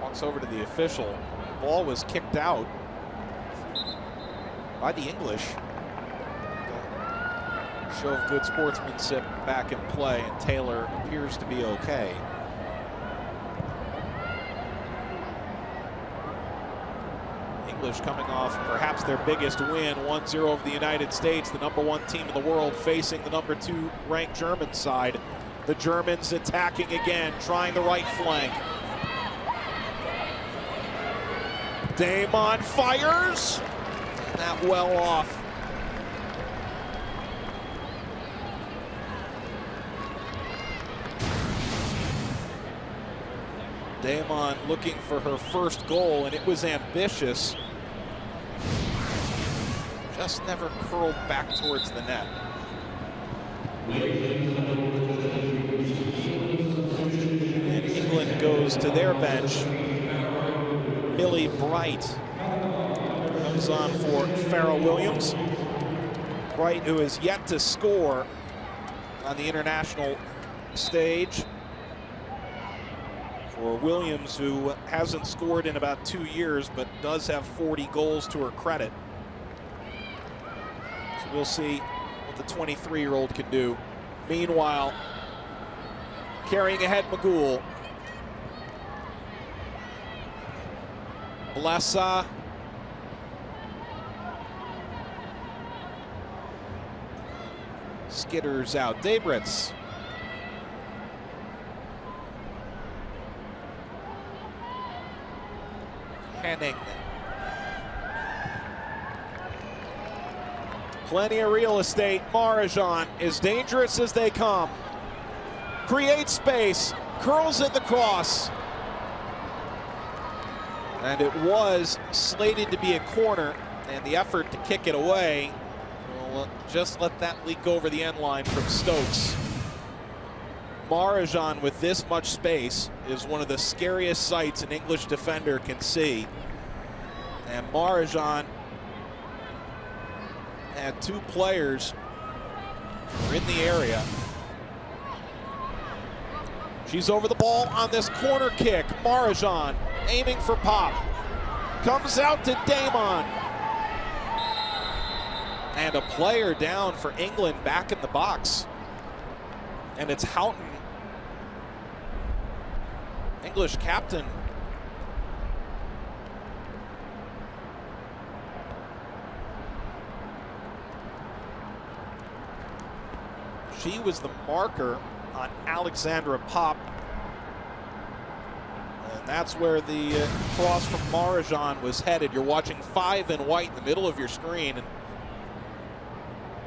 walks over to the official. The ball was kicked out by the English. Show of good sportsmanship back in play, and Taylor appears to be okay. English coming off perhaps their biggest win, 1-0 over the United States, the #1 team in the world, facing the #2 ranked German side. The Germans attacking again, trying the right flank. Damon fires, and that well off. Damon looking for her first goal, and it was ambitious. Just never curled back towards the net. And England goes to their bench. Millie Bright comes on for Farrell Williams. Bright, who has yet to score on the international stage. For Williams, who hasn't scored in about 2 years, but does have 40 goals to her credit. So we'll see what the 23-year-old can do. Meanwhile, carrying ahead Magul. Blessa. Skitters out. Debritz. Henning. Plenty of real estate. Marajan, as dangerous as they come. Creates space, curls in the cross. And it was slated to be a corner, and the effort to kick it away, will just let that leak over the end line from Stokes. Marajan with this much space is one of the scariest sights an English defender can see. And Marajan had two players who were in the area. She's over the ball on this corner kick. Marajan aiming for Pop. Comes out to Damon. And a player down for England back in the box. And it's Houghton, English captain. She was the marker on Alexandra Pop. And that's where the cross from Marajan was headed. You're watching 5 in white in the middle of your screen.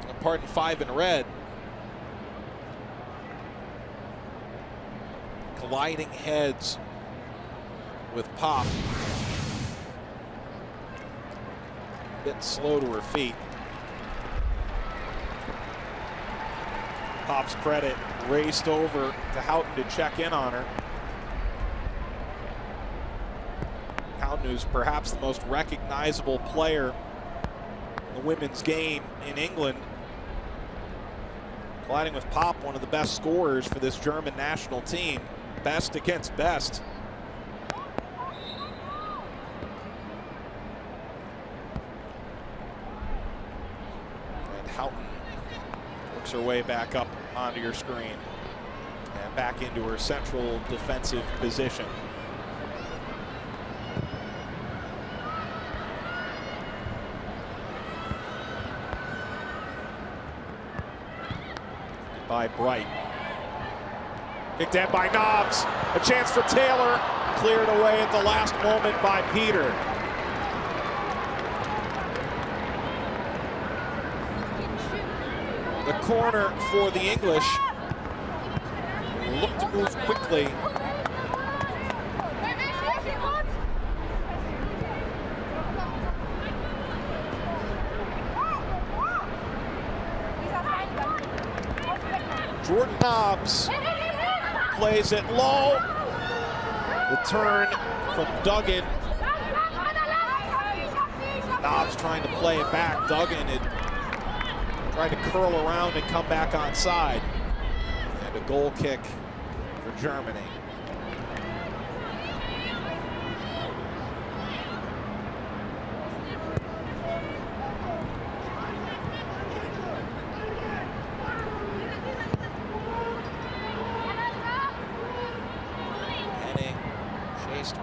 And pardon, 5 in red. Colliding heads with Pop. A bit slow to her feet. Pop's credit, raced over to Houghton to check in on her. Houghton who's perhaps the most recognizable player in the women's game in England, colliding with Pop, one of the best scorers for this German national team. Best against best. And Houghton works her way back up onto your screen and back into her central defensive position. By Bright. Kicked in by Nobbs. A chance for Taylor. Cleared away at the last moment by Peter. The corner for the English. Look to move quickly. Jordan Nobbs plays it low. The turn from Duggan. Nobbs trying to play it back. Duggan had tried to curl around and come back onside. And a goal kick for Germany.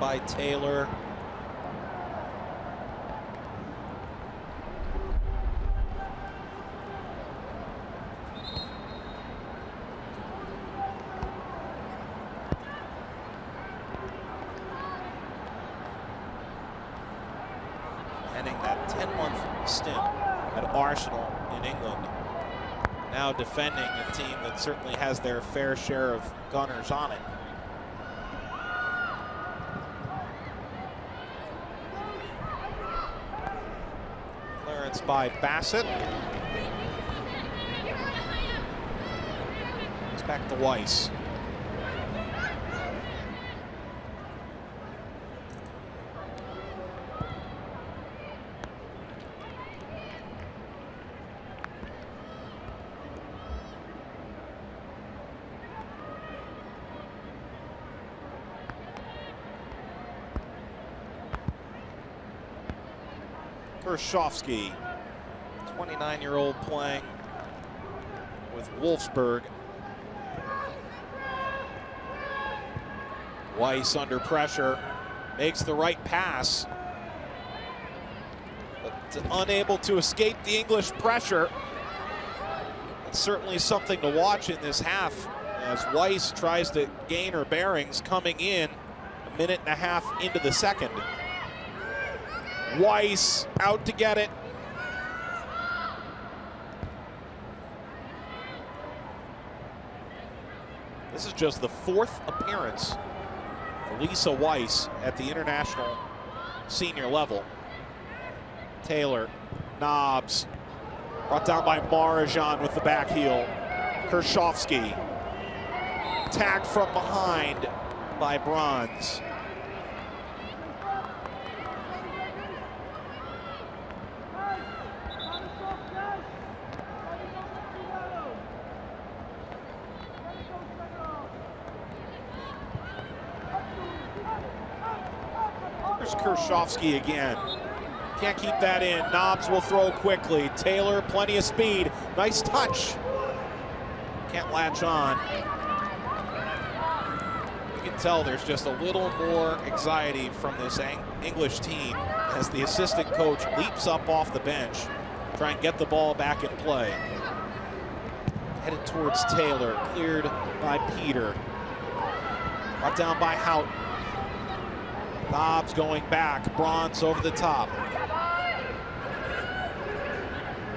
By Taylor. Ending that 10-month stint at Arsenal in England. Now defending a team that certainly has their fair share of gunners on it. By Bassett. It's back to Weiss. Kershofsky, 29-year-old playing with Wolfsburg. Weiss under pressure, makes the right pass, but unable to escape the English pressure. It's certainly something to watch in this half as Weiss tries to gain her bearings coming in a minute and a half into the second. Weiss out to get it. This is just the fourth appearance for Lisa Weiss at the international senior level. Taylor, Nobbs, brought down by Marajan with the back heel. Kershofsky, tagged from behind by Bronze. Kershofsky again. Can't keep that in. Nobbs will throw quickly. Taylor, plenty of speed. Nice touch. Can't latch on. You can tell there's just a little more anxiety from this English team as the assistant coach leaps up off the bench, try and get the ball back in play. Headed towards Taylor, cleared by Peter. Brought down by Houghton. Nobbs going back, Bronze over the top.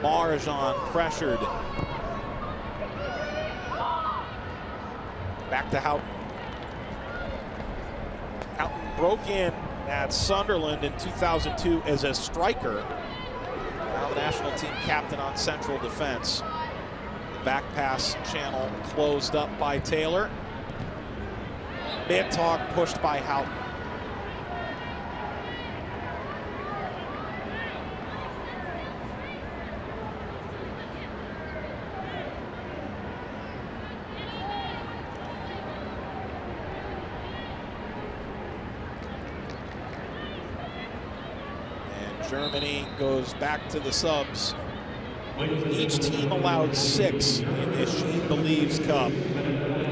Marajan pressured. Back to Houghton. Houghton broke in at Sunderland in 2002 as a striker. Now the national team captain on central defense. The back pass channel closed up by Taylor. Mid-talk pushed by Houghton. Germany goes back to the subs. Each team allowed 6 in this SheBelieves Cup.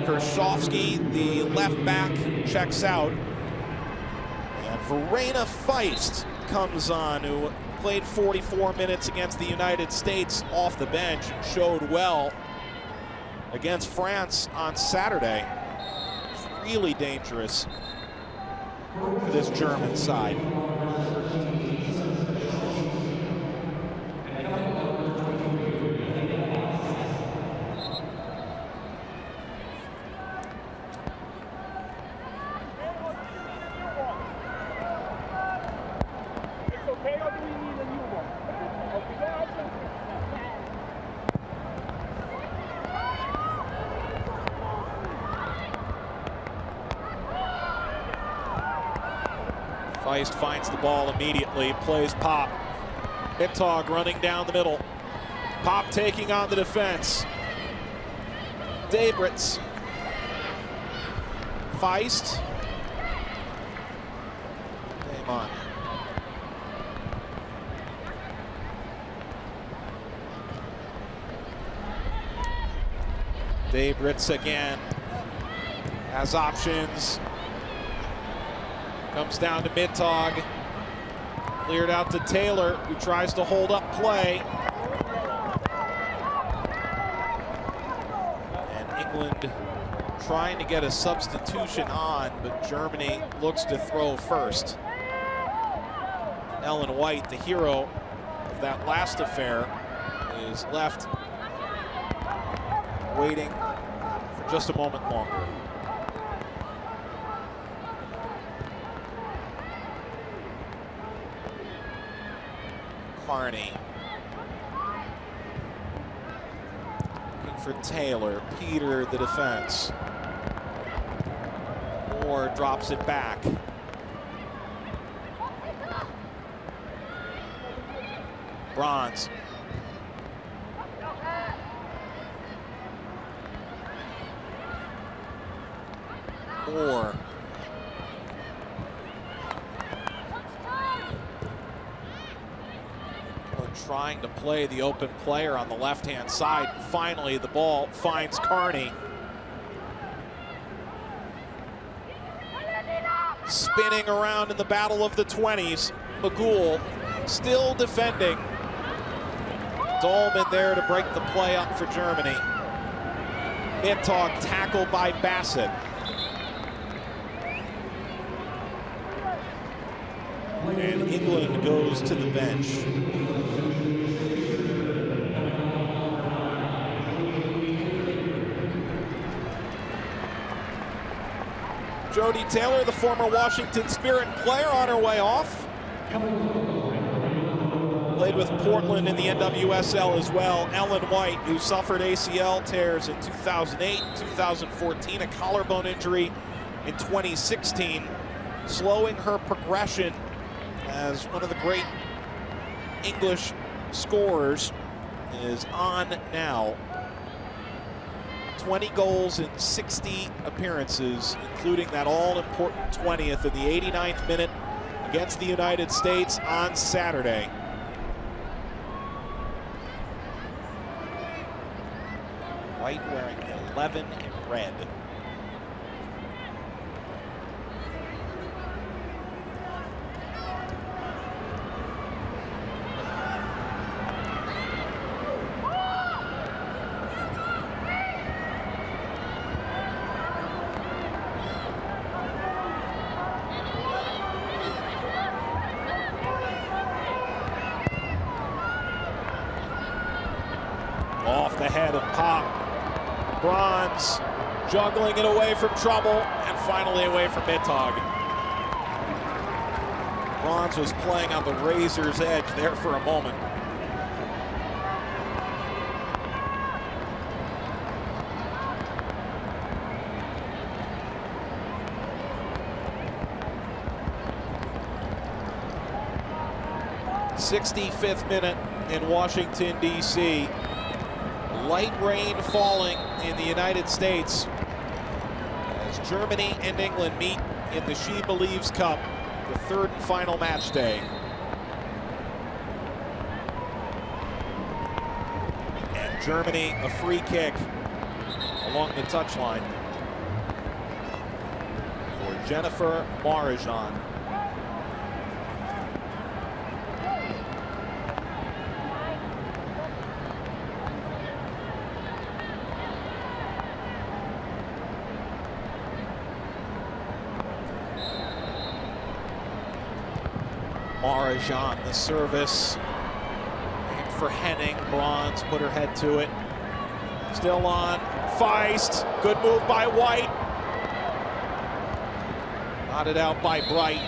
Kershovsky, the left back, checks out. And Verena Feist comes on, who played 44 minutes against the United States off the bench and showed well against France on Saturday. It's really dangerous for this German side. Feist finds the ball immediately, plays Pop. Mittag running down the middle. Pop taking on the defense. Debritz. Feist. Game on. Debritz again has options. Comes down to Mittag. Cleared out to Taylor, who tries to hold up play. And England trying to get a substitution on, but Germany looks to throw first. Ellen White, the hero of that last affair, is left waiting for just a moment longer. Carney. Looking for Taylor. Peter, the defense. Moore drops it back. Bronze. Moore. Trying to play the open player on the left-hand side. Finally, the ball finds Carney. Spinning around in the battle of the 20s. Magul still defending. Dolman there to break the play up for Germany. Mittag tackled by Bassett. And England goes to the bench. Jodie Taylor, the former Washington Spirit player, on her way off. Played with Portland in the NWSL as well. Ellen White, who suffered ACL tears in 2008, 2014, a collarbone injury in 2016, slowing her progression as one of the great English scorers, is on now. 20 goals in 60 appearances, including that all-important 20th in the 89th minute against the United States on Saturday. White wearing 11 in red. Off the head of Pop. Bronze juggling it away from trouble and finally away from Mittag. Bronze was playing on the razor's edge there for a moment. '65th minute in Washington, D.C. Light rain falling in the United States as Germany and England meet in the SheBelieves Cup, the third and final match day. Germany a free kick along the touchline for Jennifer Marajan. Marajan, the service aimed for Henning. Bronze put her head to it. Still on. Feist. Good move by White. Knotted out by Bright.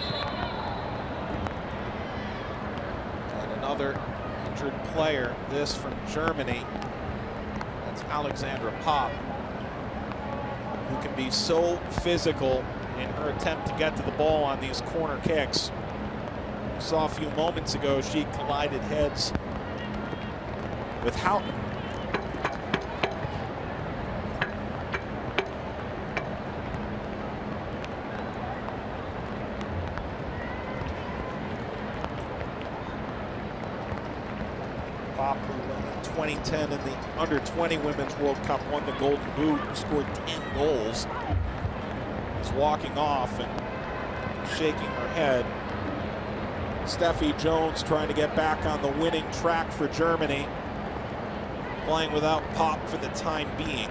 And another injured player. This from Germany. That's Alexandra Popp, who can be so physical in her attempt to get to the ball on these corner kicks. We saw a few moments ago she collided heads with Houghton. Popp, who in 2010 in the under-20 Women's World Cup won the Golden Boot and scored 10 goals, is walking off and shaking her head. Steffi Jones trying to get back on the winning track for Germany, playing without Popp for the time being.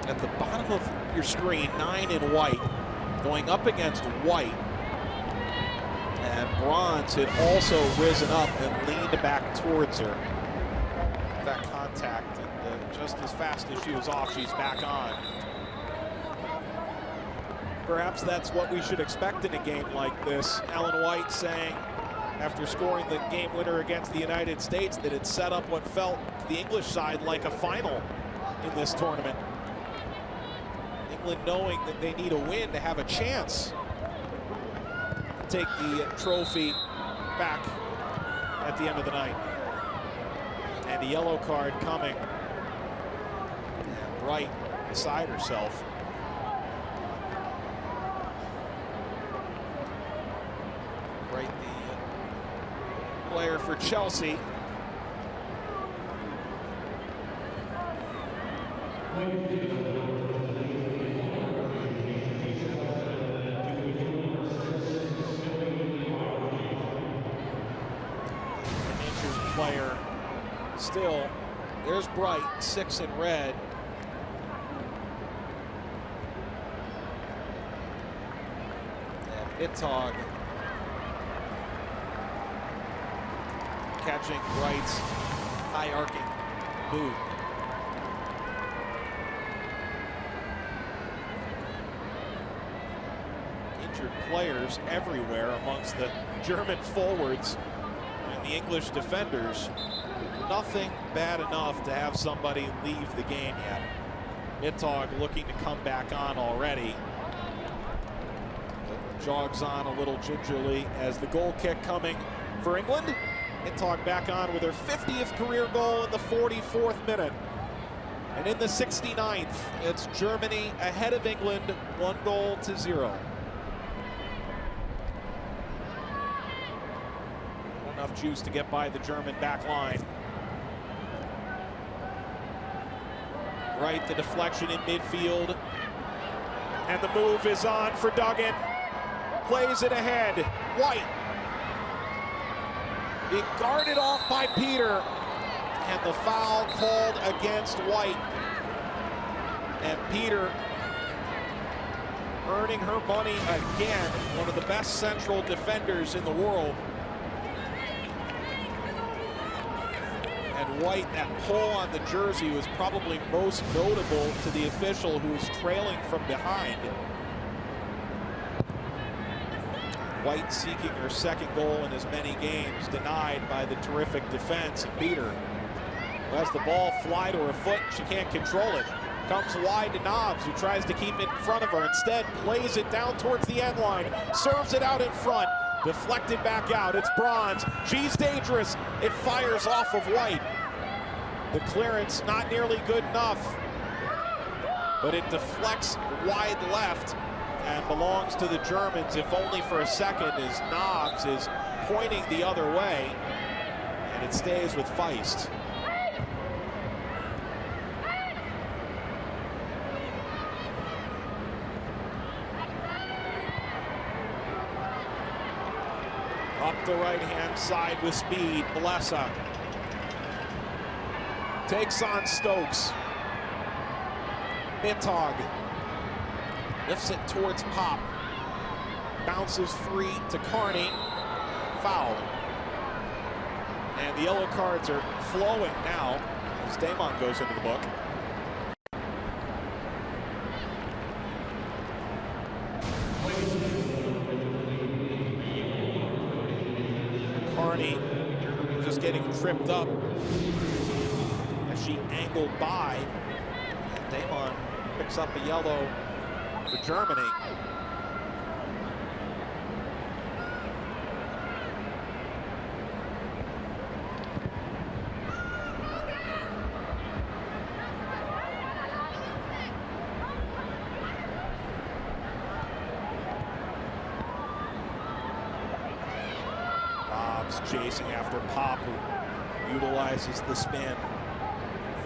At the bottom of your screen, 9 in white, going up against White. And Bronze had also risen up and leaned back towards her. That contact, and just as fast as she was off, she's back on. Perhaps that's what we should expect in a game like this. Ellen White saying, after scoring the game winner against the United States, that it set up what felt to the English side like a final in this tournament. England knowing that they need a win to have a chance to take the trophy back at the end of the night. And a yellow card coming. And Bright beside herself. Right, the player for Chelsea. An injured player still. There's Bright, 6 in red. And Ittog catching Bright's high arcing boot. Injured players everywhere amongst the German forwards and the English defenders. Nothing bad enough to have somebody leave the game yet. Ittog looking to come back on already. Jogs on a little gingerly as the goal kick coming for England. Ittog back on with her 50th career goal in the 44th minute. And in the 69th, it's Germany ahead of England, 1-0. Not enough juice to get by the German back line. Right, the deflection in midfield. And the move is on for Duggan. Plays it ahead. White. Being guarded off by Peter, and the foul called against White. And Peter earning her money again, one of the best central defenders in the world. And White, that pull on the jersey was probably most notable to the official who was trailing from behind. White seeking her second goal in as many games, denied by the terrific defense of Peter, who has the ball fly to her foot. She can't control it. Comes wide to Knobs, who tries to keep it in front of her. Instead, plays it down towards the end line, serves it out in front, deflected back out. It's Bronze. She's dangerous. It fires off of White. The clearance not nearly good enough, but it deflects wide left and belongs to the Germans, if only for a second, as Knobs is pointing the other way, and it stays with Feist. Up the right-hand side with speed, Blesa takes on Stokes. Mittag lifts it towards Pop. Bounces free to Carney. Foul. And the yellow cards are flowing now as Damon goes into the book. Carney just getting tripped up as she angled by. And Damon picks up a yellow for Germany. Chasing after Pop, who utilizes the spin.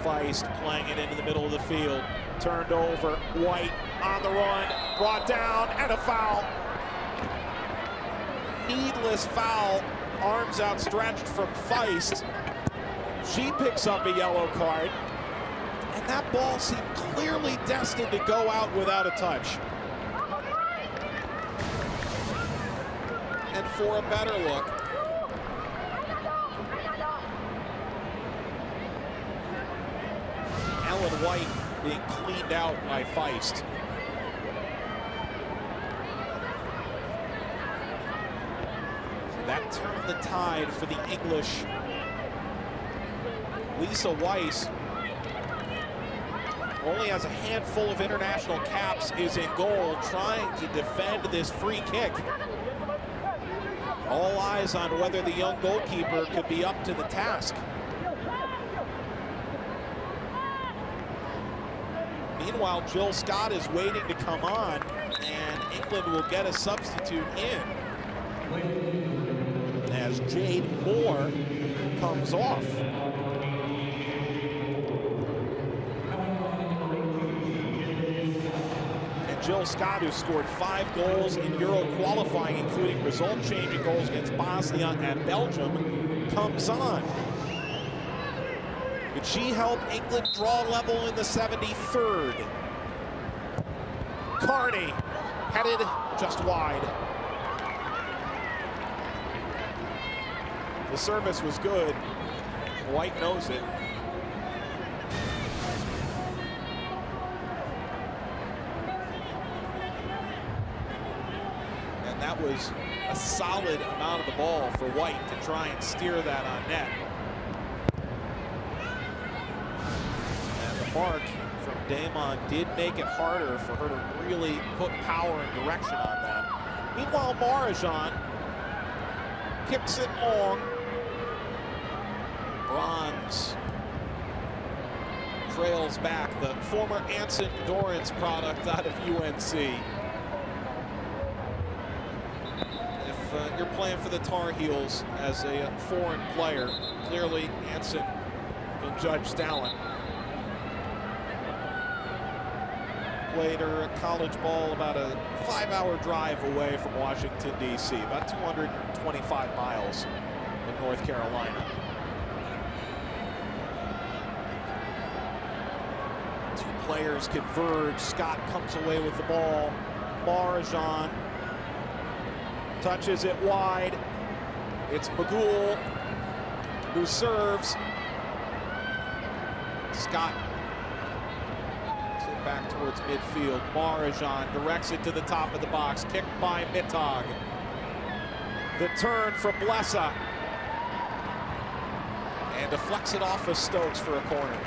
Feist playing it into the middle of the field. Turned over, White on the run, brought down, and a foul. Needless foul, arms outstretched from Feist. She picks up a yellow card, and that ball seemed clearly destined to go out without a touch. And for a better look, Ellen White being cleaned out by Feist. That turned the tide for the English. Lisa Weiss only has a handful of international caps, is in goal, trying to defend this free kick. All eyes on whether the young goalkeeper could be up to the task. Meanwhile, Jill Scott is waiting to come on, and England will get a substitute in as Jade Moore comes off. And Jill Scott, who scored 5 goals in Euro qualifying, including result-changing goals against Bosnia and Belgium, comes on. Could she help England draw level in the 73rd? Carney headed just wide. The service was good. White knows it. And that was a solid amount of the ball for White to try and steer that on net. Mark from Damon did make it harder for her to really put power and direction on that. Meanwhile, Marajan kicks it long. Bronze trails back, the former Anson Dorrance product out of UNC. If you're playing for the Tar Heels as a foreign player, clearly Anson can judge talent. Played her college ball about a 5-hour drive away from Washington, D.C., about 225 miles in North Carolina. Two players converge. Scott comes away with the ball. Marajan touches it wide. It's Magul who serves. Scott back towards midfield. Marajan directs it to the top of the box. Kicked by Mittag. The turn from Blesa. And deflects it off of Stokes for a corner.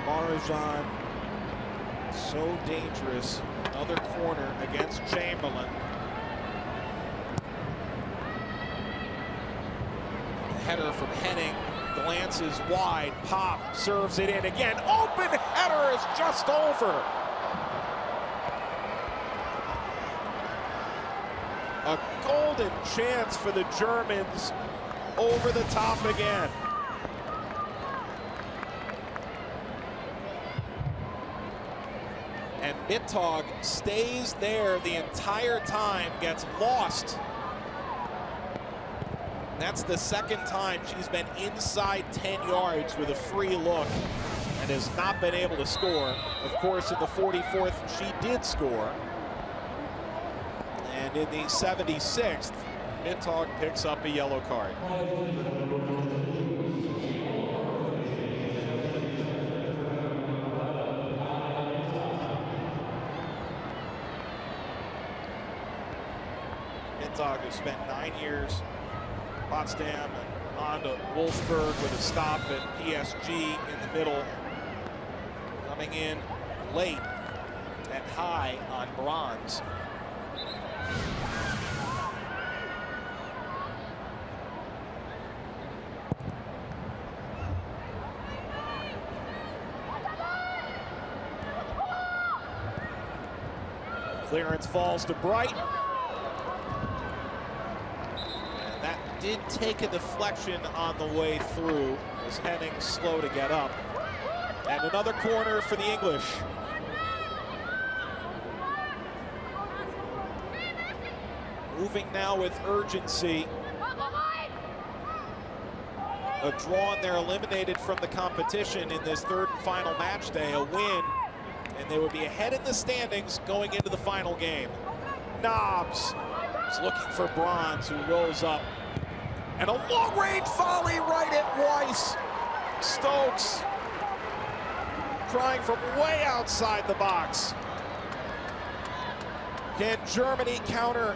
Marajan, so dangerous. Another corner against Chamberlain. The header from Henning Glances wide, Pop serves it in again. Open header is just over. A golden chance for the Germans, over the top again. And Mittag stays there the entire time, gets lost. That's the second time she's been inside 10 yards with a free look and has not been able to score. Of course, in the 44th, she did score. And in the 76th, Mittag picks up a yellow card. Mittag, who spent 9 years Potsdam and on to Wolfsburg with a stop at PSG in the middle, coming in late and high on bronze. Clearance falls to Bright. Did take a deflection on the way through, as Henning slow to get up. And another corner for the English. Moving now with urgency. A draw, and they're eliminated from the competition in this third and final match day. A win, and they would be ahead in the standings going into the final game. Knobs is looking for Bronze, who rolls up. And a long-range volley right at Weiss. Stokes trying from way outside the box. Can Germany counter?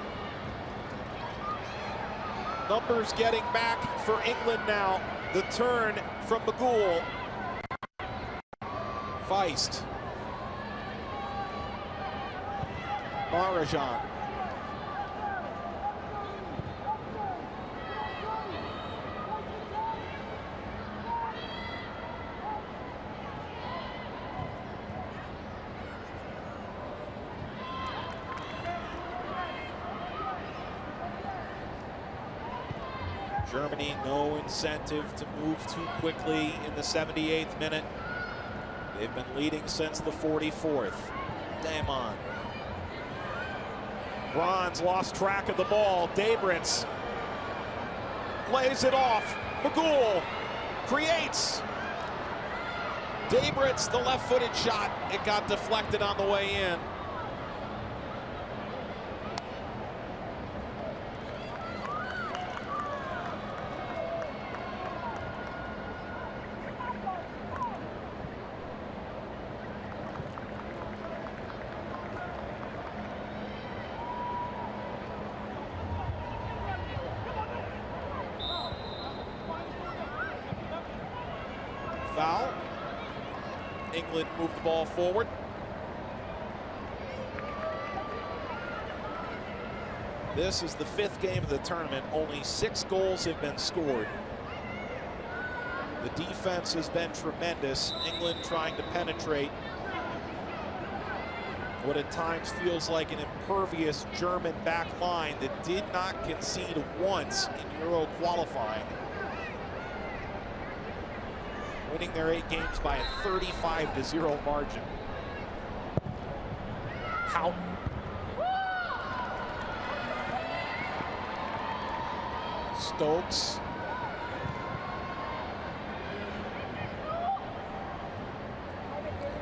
Numbers getting back for England now. The turn from Magul. Feist. Marajan. Germany, no incentive to move too quickly in the 78th minute. They've been leading since the 44th. Damon. Bronze lost track of the ball. Debritz plays it off. Magul creates. Debritz, the left-footed shot. It got deflected on the way in. Foul. England moved the ball forward. This is the 5th game of the tournament. Only 6 goals have been scored. The defense has been tremendous. England trying to penetrate what at times feels like an impervious German back line that did not concede once in Euro qualifying. Winning their 8 games by a 35-0 margin. Houghton. Stokes.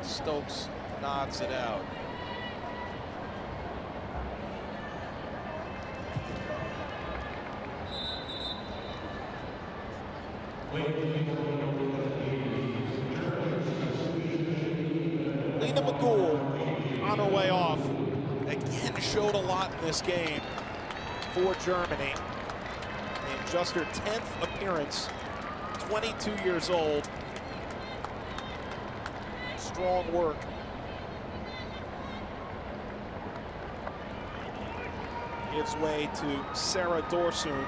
Stokes nods it out. Lena Magul on her way off. Again, showed a lot in this game for Germany. In just her 10th appearance, 22 years old. Strong work. Gives way to Sarah Dorsoon.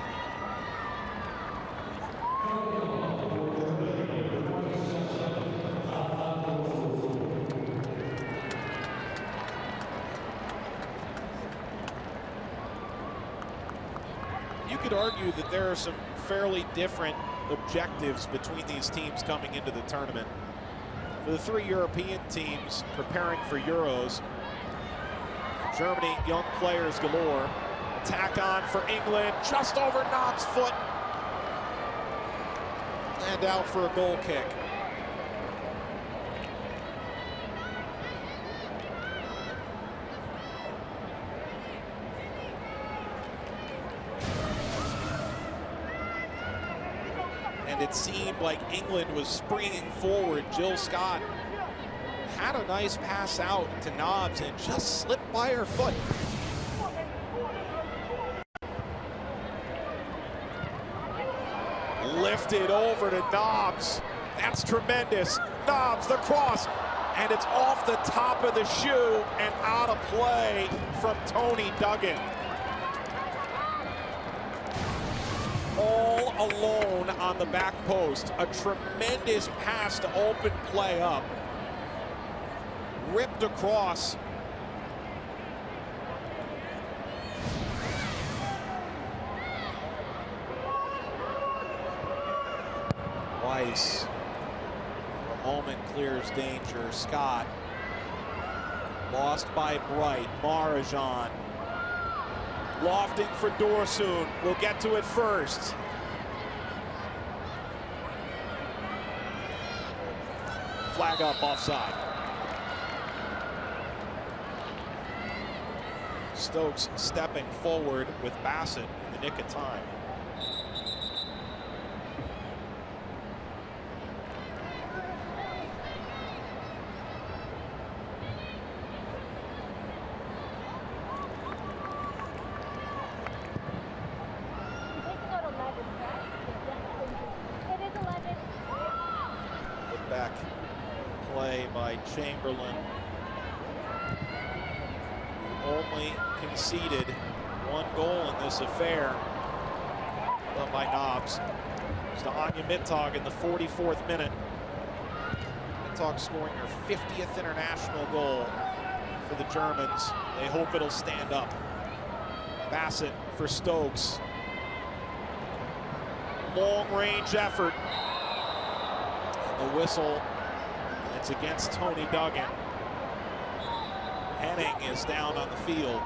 could argue that there are some fairly different objectives between these teams coming into the tournament. For the three European teams preparing for Euros, Germany, young players galore. Attack on for England, just over Knob's foot. And out for a goal kick. And it seemed like England was springing forward. Jill Scott had a nice pass out to Knobs and just slipped by her foot. Lifted over to Knobs. That's tremendous. Knobs, the cross, and it's off the top of the shoe and out of play from Tony Duggan. All alone on the back post. A tremendous pass to open play up. Ripped across. Weiss, for a moment, clears danger. Scott, lost by Bright. Marajan, lofting for Dorsoon. We'll get to it first. Flag up, offside. Stokes stepping forward with Bassett in the nick of time. Back play by Chamberlain, who only conceded one goal in this affair, done by Knobs. It's to Anja Mittag in the 44th minute. Mittag scoring her 50th international goal for the Germans. They hope it'll stand up. Bassett for Stokes. Long range effort. The whistle, it's against Tony Duggan. Henning is down on the field.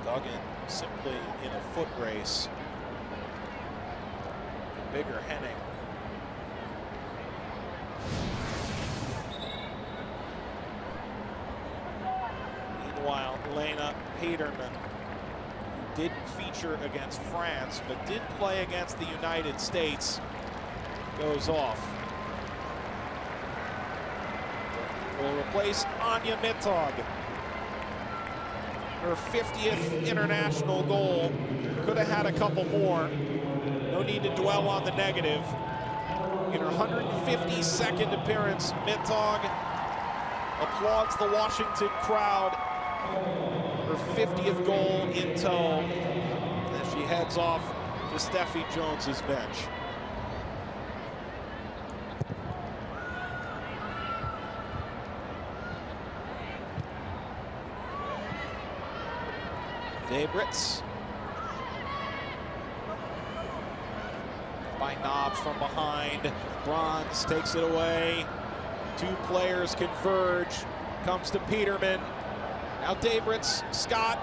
Duggan simply in a foot race. Bigger Henning. Meanwhile, Lena Peterman, who didn't feature against France, but did play against the United States, goes off. Will replace Anja Mittag. Her 50th international goal. Could have had a couple more. No need to dwell on the negative. In her 152nd appearance, Mittag applauds the Washington crowd. Her 50th goal in tow as she heads off to Steffi Jones's bench. Debritz. By Knobs from behind. Bronze takes it away. Two players converge. Comes to Peterman. Now Debritz. Scott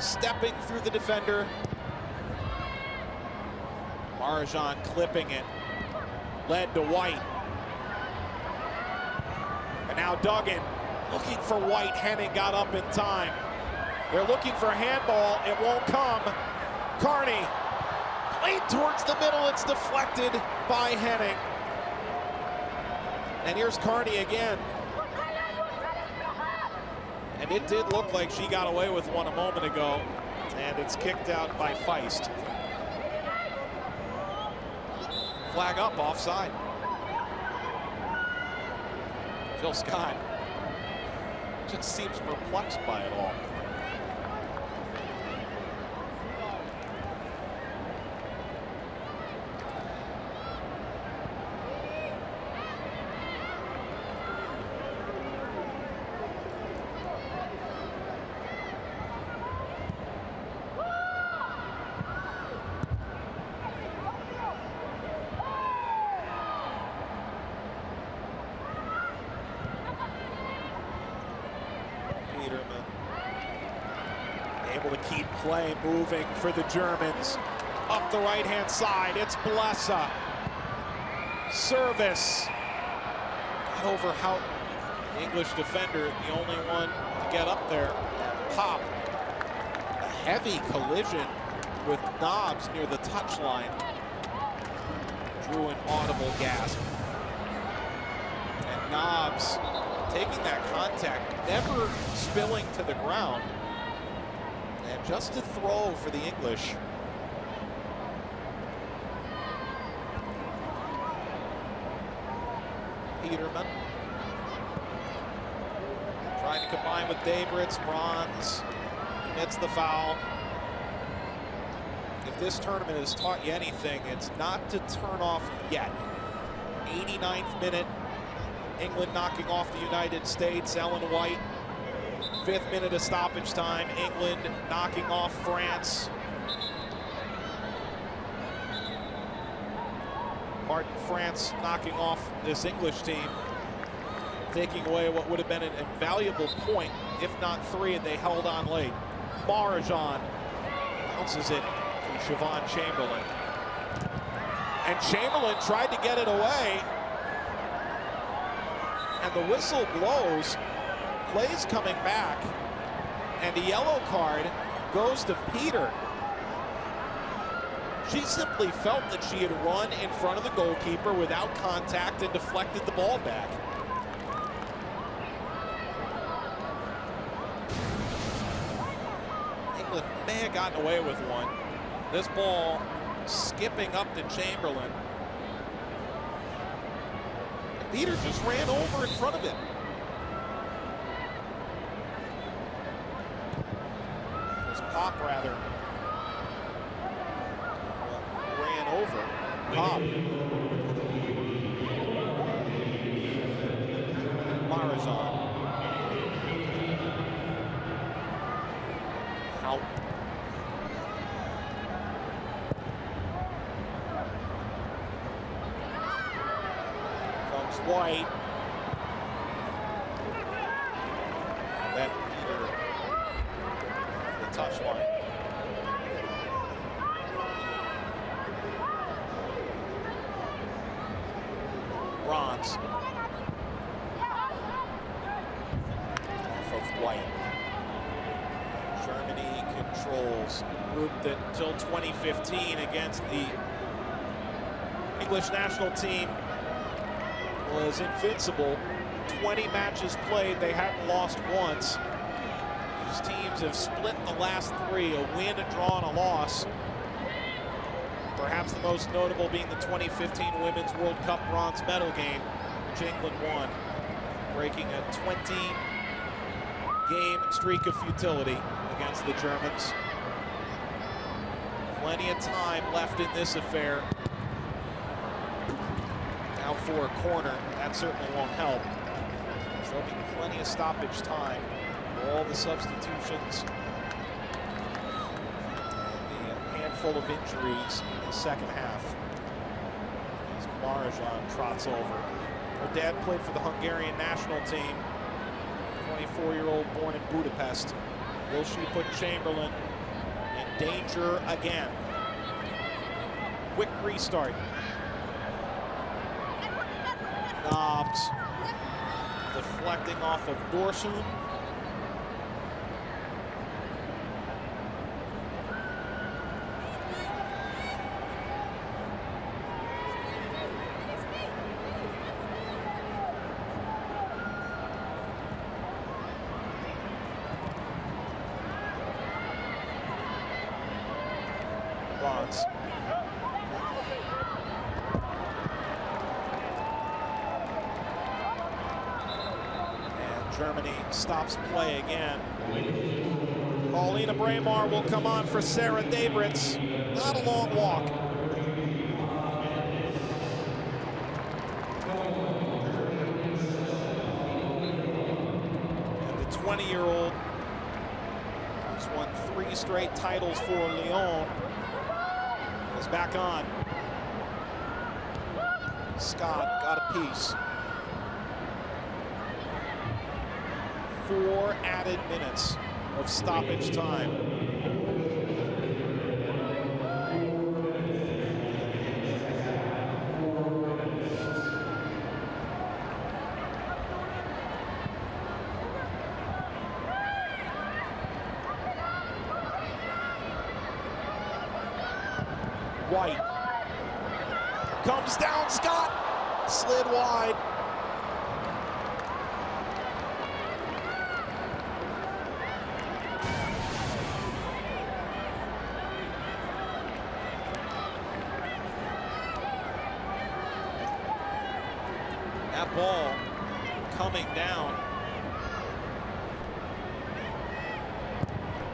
stepping through the defender. Marajan clipping it. Led to White. And now Duggan looking for White. Henning got up in time. They're looking for a handball. It won't come. Carney. Played towards the middle, it's deflected by Henning. And here's Carney again. And it did look like she got away with one a moment ago. And it's kicked out by Feist. Flag up, offside. Jill Scott Just seems perplexed by it all. Able to keep play moving for the Germans. Up the right-hand side, it's Blessa. Service. Got over Houghton, the English defender, the only one to get up there. And pop. A heavy collision with Nobbs near the touchline. Drew an audible gasp. And Nobbs taking that contact, never spilling to the ground. And just a throw for the English. Peterman trying to combine with Debritz. Bronze commits the foul. If this tournament has taught you anything, it's not to turn off yet. 89th minute, England knocking off the United States. Ellen White. 5th minute of stoppage time, England knocking off France. Pardon, France knocking off this English team, taking away what would have been an invaluable point, if not 3, and they held on late. Marajan bounces it to Siobhan Chamberlain. And Chamberlain tried to get it away, and the whistle blows. Play's coming back, and a yellow card goes to Peter. She simply felt that she had run in front of the goalkeeper without contact and deflected the ball back. England may have gotten away with one. This ball skipping up to Chamberlain. Peter just ran over in front of it. Pop rather ran over. Pop. Marazon. Out. Comes White. Then Peter. Touchline. Bronze. Off of White. Germany controls a group that until 2015 against the English national team was invincible. 20 matches played, they hadn't lost once. These teams have split the last 3, a win, a draw, and a loss. Perhaps the most notable being the 2015 Women's World Cup bronze medal game, which England won, breaking a 20-game streak of futility against the Germans. Plenty of time left in this affair. Now for a corner, that certainly won't help. There's looking plenty of stoppage time. All the substitutions. And a handful of injuries in the second half. As Marajan trots over. Her dad played for the Hungarian national team. 24-year-old born in Budapest. Will she put Chamberlain in danger again? Quick restart. Nobbs deflecting off of Dorsun. Bonds. Germany stops play again. Paulina Braemar will come on for Sarah Debritz. Not a long walk. And the 20-year-old who's won 3 straight titles for Lyon is back on. Scott got a piece. 4 added minutes of stoppage time. White comes down, Scott slid wide. That ball coming down.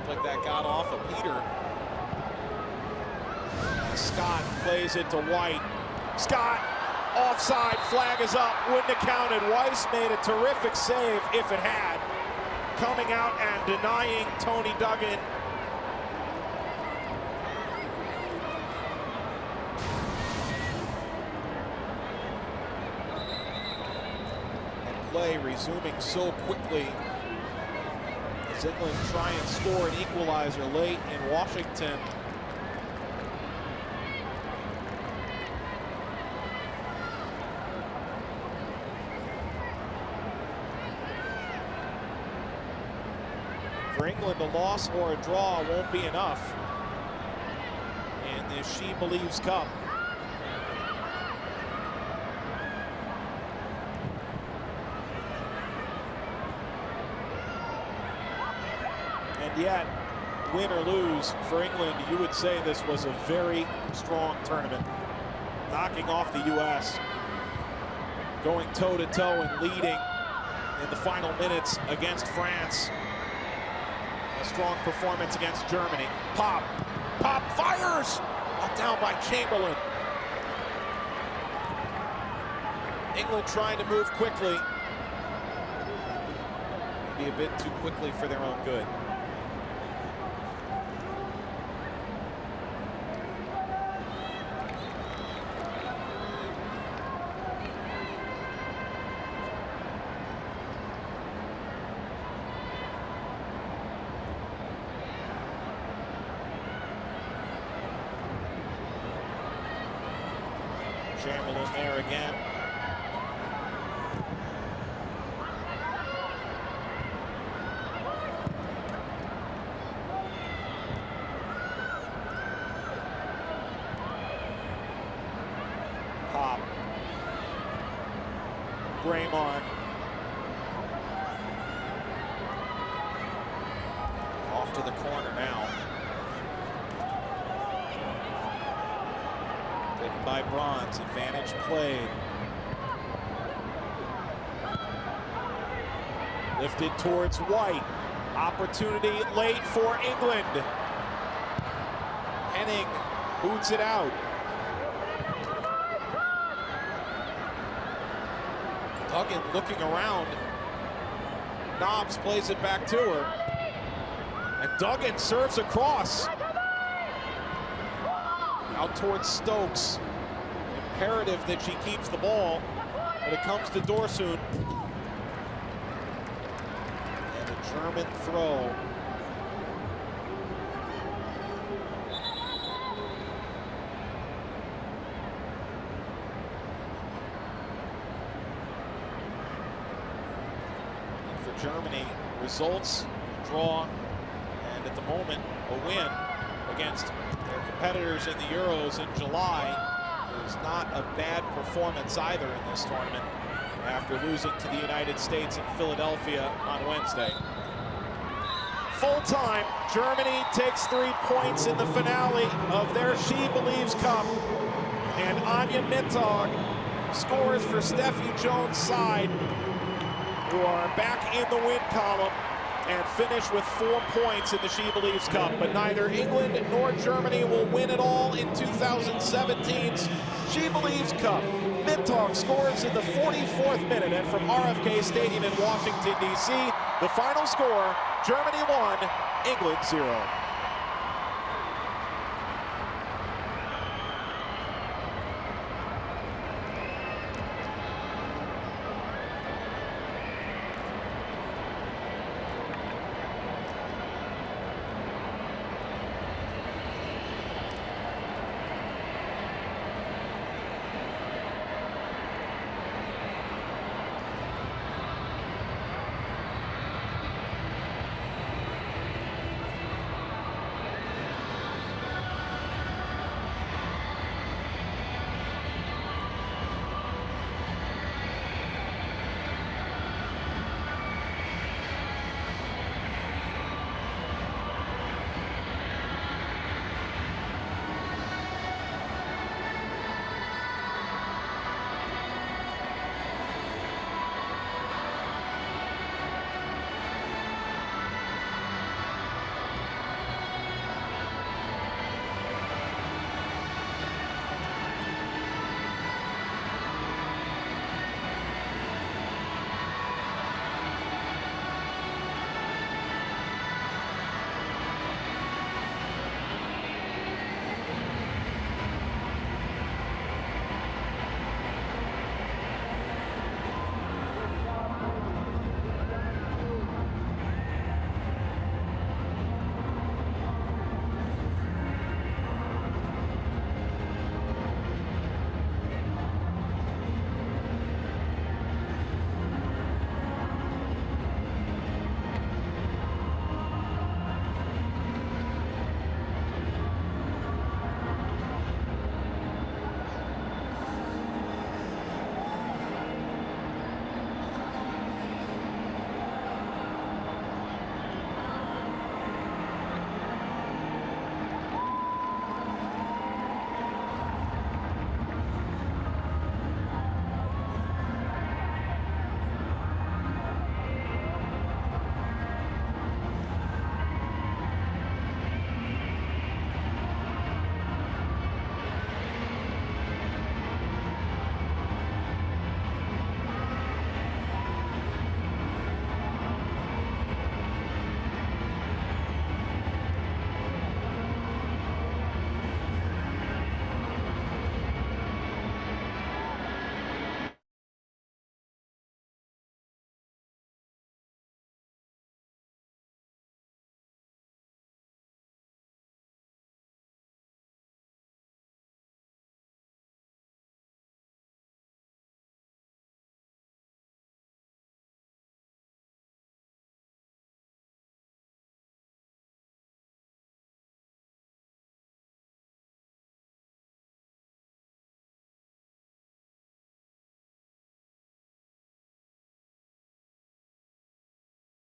Looked like that got off of Peter. Scott plays it to White. Scott, offside, flag is up, wouldn't have counted. Weiss made a terrific save if it had. Coming out and denying Tony Duggan. Play resuming so quickly as England try and score an equalizer late in Washington. For England, a loss or a draw won't be enough in the SheBelieves Cup. And yet, win or lose for England, you would say this was a very strong tournament. Knocking off the U.S., going toe-to-toe and leading in the final minutes against France. A strong performance against Germany. Pop fires! Knocked down by Chamberlain. England trying to move quickly. Maybe a bit too quickly for their own good. Chamberlain there again. Pop. Braemar. Off to the corner now. Taken by Bronze, advantage played. Lifted towards White. Opportunity late for England. Henning boots it out. Duggan looking around. Nobbs plays it back to her. And Duggan serves across. Out towards Stokes. Imperative that she keeps the ball, but it comes to Dorsoon. And a German throw. And for Germany, results, draw, and at the moment, a win against their competitors in the Euros in July. Is not a bad performance either in this tournament after losing to the United States in Philadelphia on Wednesday. Full time, Germany takes 3 points in the finale of their SheBelieves Cup. And Anja Mittag scores for Steffi Jones' side. who are back in the win column and finish with 4 points in the SheBelieves Cup. But neither England nor Germany will win it all in 2017's SheBelieves Cup. Midtalk scores in the 44th minute, and from RFK Stadium in Washington, D.C., the final score, Germany 1, England 0.